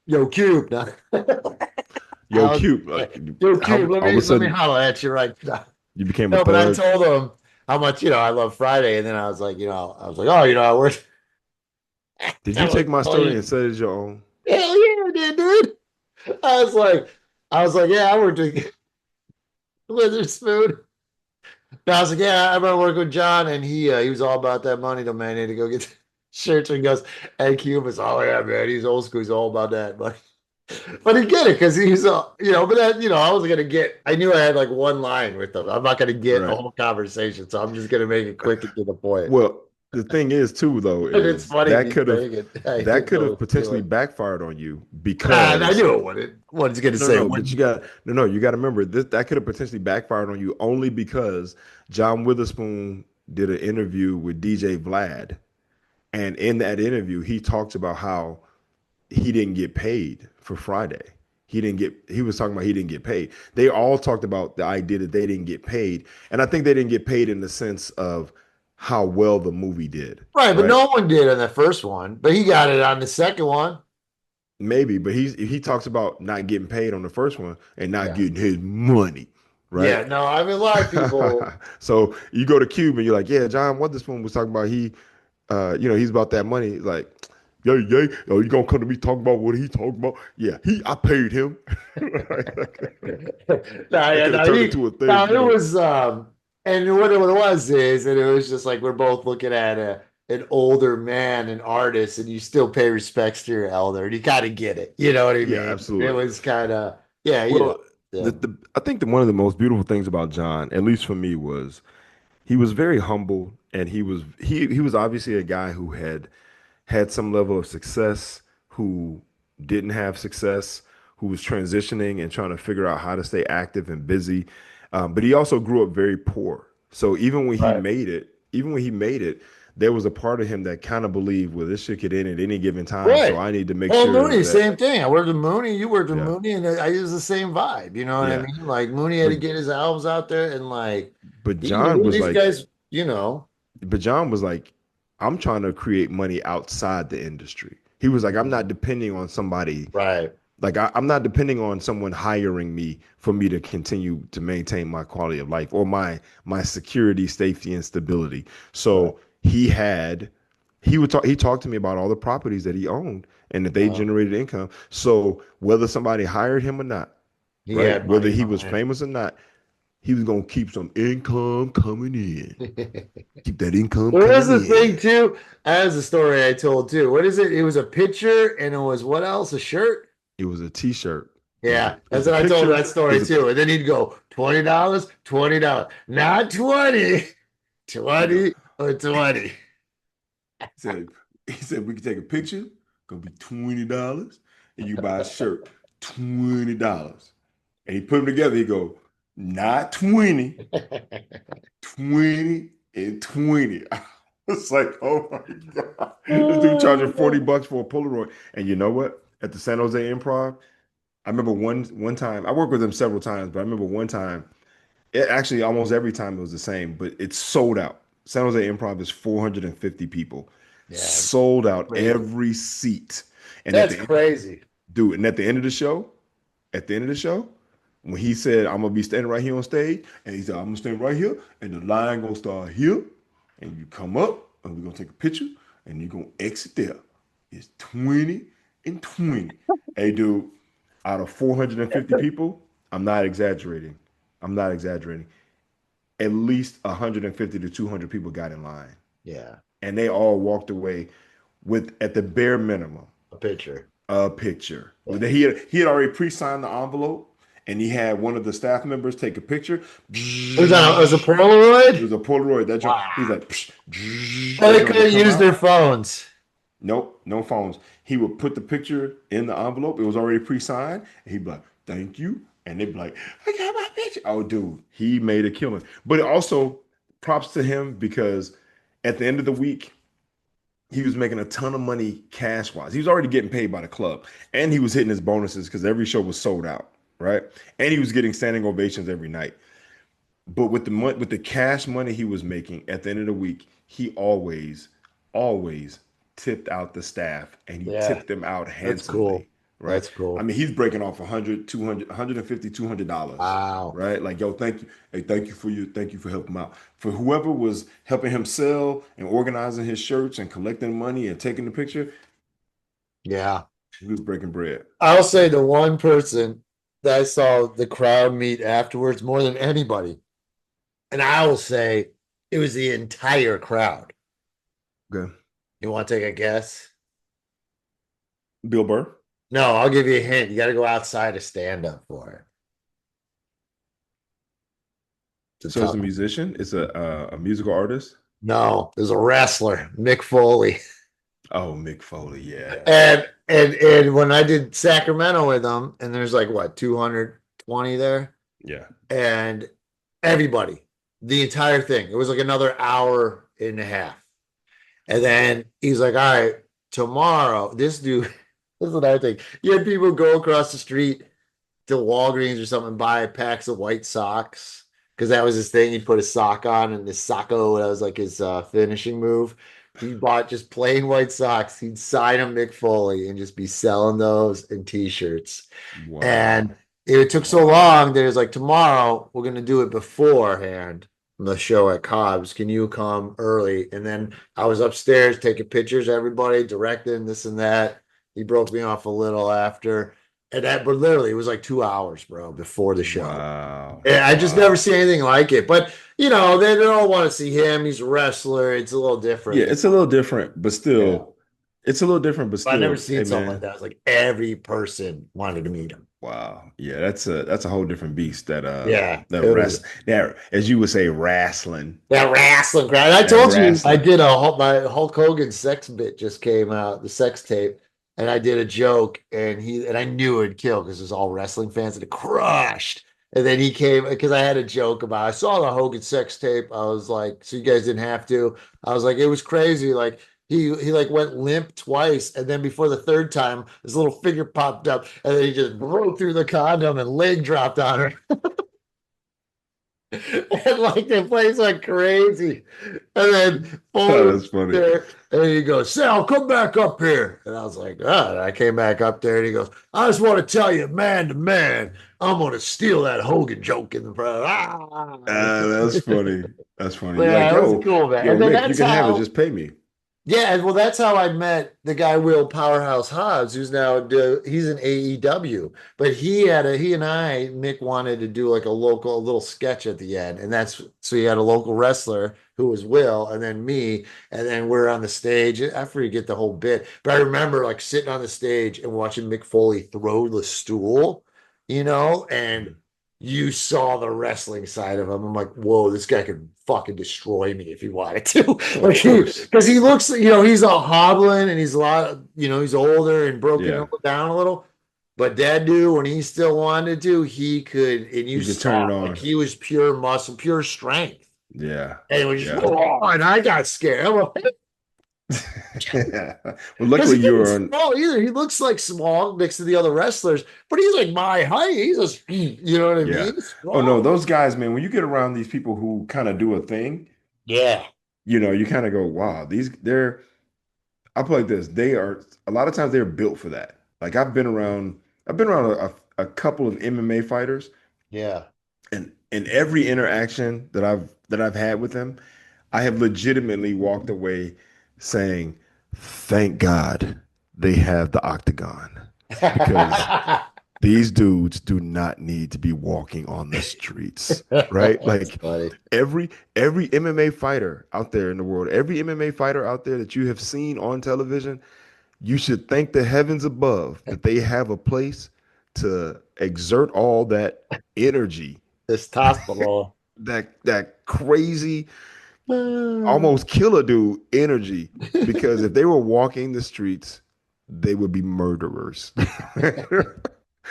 yo, Cube. Now. Yo, I was Cube, like, like yo, how Cube, let all of a me sudden holler at you right now. you became a No, but I thug. told him how much, I love Friday. And then I was like, I was like, oh, I worked. Did you Tell take him, my oh, story and say it as your own? hell yeah, I did, dude. I was like, yeah, I worked with Witherspoon. And I was like, yeah, I remember working with John, and he was all about that money. The man had to go get the shirts, and he goes, "And Cuba's, oh yeah, man, he's old school. He's all about that." But he get it because he's, But that, I wasn't gonna get. I knew I had like one line with him. I'm not gonna get a Right. whole conversation, so I'm just gonna make it quick and to the point. Well, the thing is too though And it's is funny me saying it. I that didn't could know have what to do potentially it. backfired on you I because knew it wouldn't. What he's gonna no, say? no, but Wouldn't. you got to remember this that could have potentially backfired on you only because John Witherspoon did an interview with DJ Vlad, and in that interview he talked about how he didn't get paid for Friday. he was talking about he didn't get paid. They all talked about the idea that they didn't get paid. And I think they didn't get paid in the sense of how well the movie did, Right, but right? no one did on the first one, but he got it on the second one. Maybe, but he talks about not getting paid on the first one and not Yeah. getting his money, right? Yeah, no, I mean a lot of people. So you go to Cube and you're like, yeah, John Witherspoon was talking about he's about that money. Like, yeah, yeah, oh, you gonna come to me talking about what he talking about? Yeah, I paid him. No, I yeah, could have no, turned it to a no, thing, it was and what it was is, and it was just like we're both looking at an older man, an artist, and you still pay respects to your elder, and you gotta get it. You know what I Yeah, mean? It absolutely. was kind of yeah, Well, yeah, I think one of the most beautiful things about John, at least for me, was he was very humble, and he was obviously a guy who had some level of success, who didn't have success, who was transitioning and trying to figure out how to stay active and busy. But he also grew up very poor. So right. even when he made it, there was a part of him that kind of believed, well, this shit could end at any given time. So Right. I need to make Well, sure Mooney, that, same thing. I worked with Mooney, you worked with yeah, Mooney, and I use the same vibe. You know what I yeah. mean? Like Mooney had But to get his albums out there, and like but you John know, was these like, guys, you know, but John was like, I'm trying to create money outside the industry. He was like, I'm not depending on somebody. right. Like I'm not depending on someone hiring me for me to continue to maintain my quality of life or my security, safety, and stability. Right. So he talked to me about all the properties that he owned and that they Uh, generated income. So whether somebody hired him or not, he right? had Whether money he was coming famous or not, he was gonna keep some income coming in. in. Keep that income There was coming a thing in. too. As a story I told too. What is it? It was a picture, and it was what else? A shirt. It was a T-shirt. Yeah, It was that's a what I told picture. that It story was a too. And then he'd go $20, $20, not 20, he go. 20 or 20. said he said we can take a picture, gonna be $20, and you buy a shirt, $20. And he put them together, he go, not 20, 20 and 20. I was like, oh my God. This dude charging 40 bucks for a Polaroid. And you know what? At the San Jose Improv, I remember one time, I worked with him several times, but I remember one time, actually almost every time it was the same, but it's sold out. San Jose Improv is 450 people, Yeah, sold out crazy. every seat. And at That's the end, crazy. dude, and at the end of the show, when he said, I'm gonna be standing right here on stage, and he said, I'm gonna stand right here, and the line gonna start here, and you come up, and we're gonna take a picture, and you're gonna exit there. It's 20 and 20. Hey, dude, out of 450 people, I'm not exaggerating. I'm not exaggerating. At least 150 to 200 people got in line, Yeah, and they all walked away with, at the bare minimum, a picture. a picture. Yeah. He had already pre-signed the envelope, and he had one of the staff members take a picture. It was a It Polaroid? was a Polaroid. Wow. He's like, Oh, that they joint would couldn't come use their out. phones. Nope, no phones. He would put the picture in the envelope. It was already pre-signed. And he'd be like, thank you. And they'd be like, I got my picture. Oh, dude, he made a killing. But also, props to him because at the end of the week, he was making a ton of money cash wise. He was already getting paid by the club, and he was hitting his bonuses because every show was sold out, right? And he was getting standing ovations every night. But with the cash money he was making at the end of the week, he always tipped out the staff, and he Yeah, tipped them out that's handsomely, cool. right? That's I cool. mean, he's breaking off 100, 200, 150, $200, Wow. right? Like, yo, thank you. Hey, thank you for helping him out. For whoever was helping him sell and organizing his shirts and collecting money and taking the picture, Yeah. he was breaking bread. I'll say the one person that I saw the crowd meet afterwards more than anybody, and I will say it was the entire crowd. Okay. You want to take a guess? Bill Burr. No, I'll give you a hint. You got to go outside to stand up for it. It's a So it's a tough. musician. It's a musical artist. No, there's a wrestler, Mick Foley. Oh, Mick Foley. Yeah. And when I did Sacramento with them, and there's like what 220 there, Yeah. and everybody, the entire thing. It was like another hour and a half. And then he's like, all right, tomorrow, this dude, this is what I think. You had people go across the street to Walgreens or something and buy packs of white socks because that was his thing. He'd put a sock on and his socko, that was like his finishing move. He bought just plain white socks. He'd sign them Mick Foley and just be selling those in t-shirts. And Wow. it took so Wow. long that it was like, tomorrow we're gonna do it beforehand the show at Cobb's. Can you come early? And then I was upstairs taking pictures of everybody, directing this and that. He broke me off a little after. And that, but literally, it was like 2 hours, bro, before the show. Wow. And I just never Wow. see anything like it. But they don't want to see him. He's a wrestler. It's a little Yeah, different. it's a little different, but Yeah. still, it's a little different, but But I've never still, seen hey something like man. that. It's like every person wanted to meet him. Wow. Yeah, that's a whole different beast. That Yeah, that it rest was that as you would say, wrestling. that wrestling crowd. I That told you I wrestling. did my Hulk Hogan sex bit just came out, the sex tape, and I did a joke, and I knew it'd kill because it was all wrestling fans, and it crushed. And then he came because I had a joke about I saw the Hogan sex tape. I was like, so you guys didn't have to. I was like, it was crazy. Like he like went limp twice, and then before the third time, his little finger popped up, and then he just broke through the condom and leg dropped on her. And like they plays like crazy. And then Foley Oh, was that's funny. there and he goes, Sal, come back up here. And I was like, oh, and I came back up there and he goes, I just want to tell you, man to man, I'm gonna steal that Hogan joke in the front. Ah. That's funny. That's funny. You're like, Yeah, it was cool, man. yo, And then Mick, you that's can have it. how Just pay me. yeah, well, that's how I met the guy Will Powerhouse Hobbs, who's now he's in AEW. But he and I, Mick wanted to do like a little sketch at the end, and that's so he had a local wrestler who was Will, and then me, and then we're on the stage. I forget the whole bit, but I remember like sitting on the stage and watching Mick Foley throw the stool, and you saw the wrestling side of him. I'm like, whoa, this guy could fucking destroy me if he wanted to. Oh, of Like course. because he looks, he's a hobbling and he's a lot, he's older and broken Yeah. down a little. But that dude, when he still wanted to, he could, and you You can turn saw it like on. he was pure muscle, pure strength. Yeah. And it was just, Yeah. oh, and I got scared. I'm like, Well, because luckily he you isn't were on. small either. He looks like small next to the other wrestlers, but he's like my height. He's a, you know what I Yeah. mean? He's Oh no, strong. those guys, man, when you get around these people who kind of do a thing, Yeah. you kind of go, wow, I put it like this. They are a lot of times they're built for that. Like I've been around a couple of MMA fighters, Yeah. and in every interaction that I've had with them, I have legitimately walked away saying, thank God they have the octagon because these dudes do not need to be walking on the streets, right? That's Like funny. every MMA fighter out there in the world, every MMA fighter out there that you have seen on television, you should thank the heavens above that they have a place to exert all that energy, This hospital. that crazy, almost killer dude energy. Because if they were walking the streets, they would be murderers.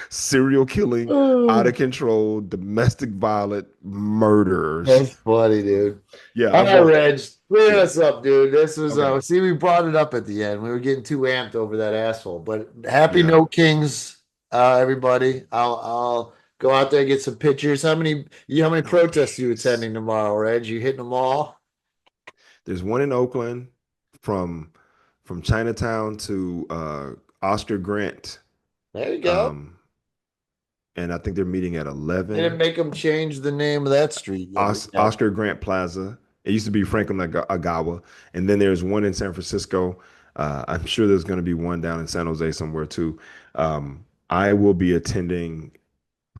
Serial killing, out of control, domestic violent murderers. That's funny, dude. Yeah, All I've right, walked. Reg, clear Yeah. us up, dude. This was Okay. see, we brought it up at the end. We were getting too amped over that asshole. But happy Yeah. No Kings, everybody. I'll go out there and get some pictures. How many No protests you kings. attending tomorrow, Reg? You hitting them all? There's one in Oakland from Chinatown to Oscar Grant. There you go. Um, and I think they're meeting at They didn't 11. make them change the name of that street yet. Oscar Grant Plaza. It used to be Franklin Agawa. And then there's one in San Francisco. I'm sure there's going to be one down in San Jose somewhere too. I will be attending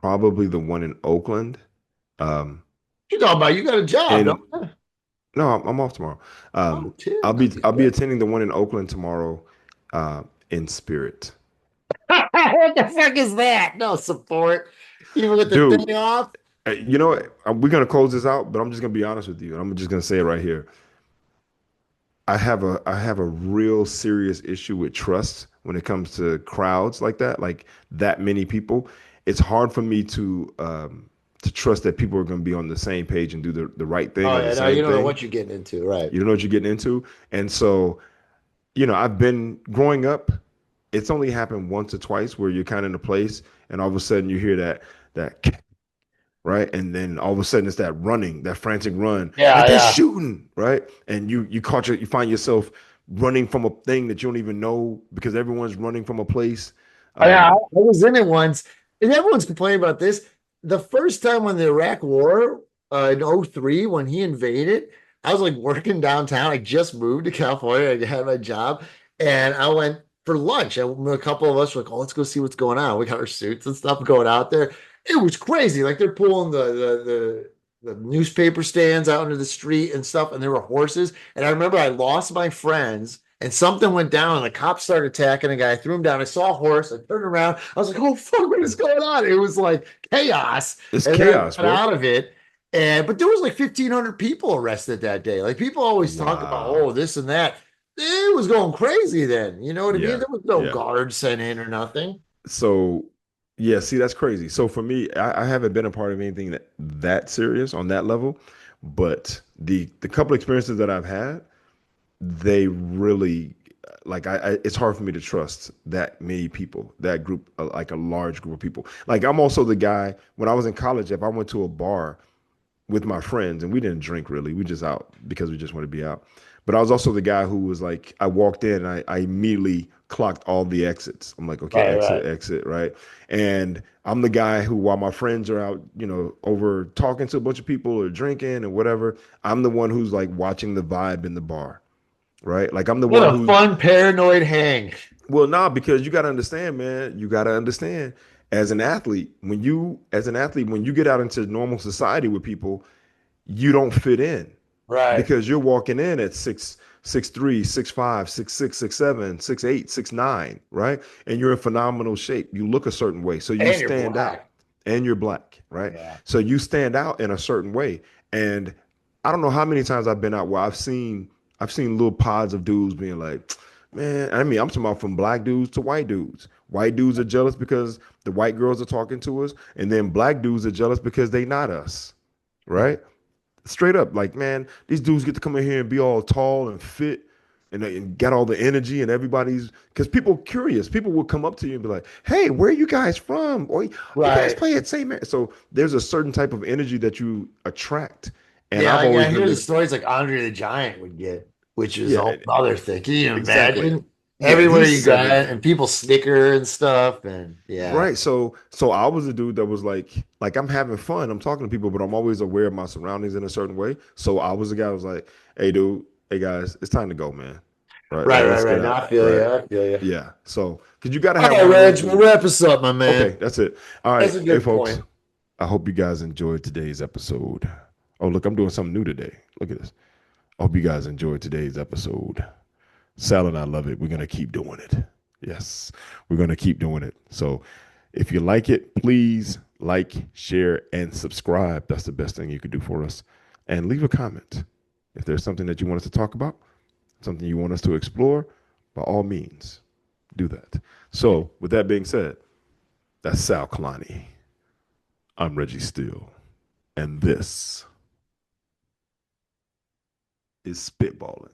probably the one in Oakland. Um, You talking about? You got a job, don't and you? no, I'm off tomorrow. Oh, Tim. I'll be attending the one in Oakland tomorrow, in spirit. What the fuck is that? No support. Even with the Dude, thing off. you know what? We're gonna close this out, but I'm just gonna be honest with you. I'm just gonna say it right here. I have a real serious issue with trust when it comes to crowds like that many people. It's hard for me to trust that people are gonna be on the same page and do the right thing Oh or the yeah, no, you same don't know thing. what you're getting into, right? You don't know what you're getting into. And so, I've been growing up, it's only happened once or twice where you're kind of in a place and all of a sudden you hear that right, and then all of a sudden it's that running, that frantic run, like Yeah, they're yeah. shooting, right, and you find yourself running from a thing that you don't even know because everyone's running from a place. I Um, was in it once, and everyone's complaining about this. The first time when the Iraq War in '03, when he invaded, I was like working downtown. I just moved to California. I had my job, and I went for lunch. And a couple of us were like, "Oh, let's go see what's going on." We got our suits and stuff going out there. It was crazy. Like they're pulling the newspaper stands out into the street and stuff, and there were horses. And I remember I lost my friends and something went down and the cops started attacking a guy. I threw him down. I saw a horse. I turned around. I was like, oh, fuck, what is going on? It was like chaos. it's And then I chaos, got bro. out of it. And but there was like 1,500 people arrested that day. Like people always talk about, oh, Wow. this and that. It was going crazy then. You know what I mean? Yeah, There was no yeah. guards sent in or nothing. So, yeah, see, that's crazy. So for me, I haven't been a part of anything that serious on that level, but the couple experiences that I've had, they really like it's hard for me to trust that many people, that group, like a large group of people. Like I'm also the guy when I was in college, if I went to a bar with my friends and we didn't drink really, we just out because we just want to be out. But I was also the guy who was like, I walked in and I immediately clocked all the exits. I'm like, okay, Right, exit, right. exit, right? And I'm the guy who, while my friends are out, over talking to a bunch of people or drinking and whatever, I'm the one who's like watching the vibe in the bar, right? Like I'm the What one a who's, fun paranoid hang. well, nah, because you got to understand, man, you got to understand as an athlete, when you get out into normal society with people, you don't fit in Right. because you're walking in at 6'3", 6'5", 6'6", 6'7", 6'8", 6'9", right? And you're in phenomenal shape. You look a certain way, so you And you're stand out. black. And you're black, right? Yeah. So you stand out in a certain way. And I don't know how many times I've been out where I've seen little pods of dudes being like, man, I mean, I'm talking about from black dudes to white dudes. White dudes are jealous because the white girls are talking to us, and then black dudes are jealous because they not us, right? Straight up, like, man, these dudes get to come in here and be all tall and fit and got all the energy and everybody's because people curious. People will come up to you and be like, hey, where are you guys from? Or you guys Right. play at St. Mary. So there's a certain type of energy that you attract. And Yeah, I've like always I been hear the the stories like Andre the Giant would get, which is a yeah, whole other thing. Can you exactly. imagine? Yeah, Everywhere he's you go, 7 feet. and people snicker and stuff, and yeah. Right. So I was a dude that was like I'm having fun. I'm talking to people, but I'm always aware of my surroundings in a certain way. So I was the guy who was like, hey dude, hey guys, it's time to go, man. Right? Right, Like right, let's get right. No, out. I feel you. Right. I feel you. Yeah. So because you gotta All have right, one of those Reg, we'll dudes. wrap us up, my Okay, man. that's it. All right. That's a Hey good folks. point. I hope you guys enjoyed today's episode. Oh, look, I'm doing something new today. Look at this. I hope you guys enjoyed today's episode. Sal and I love it. We're going to keep doing it. Yes, we're going to keep doing it. So if you like it, please like, share, and subscribe. That's the best thing you could do for us. And leave a comment. If there's something that you want us to talk about, something you want us to explore, by all means, do that. So with that being said, that's Sal Kalani. I'm Reggie Steele. And this is Spitballin'.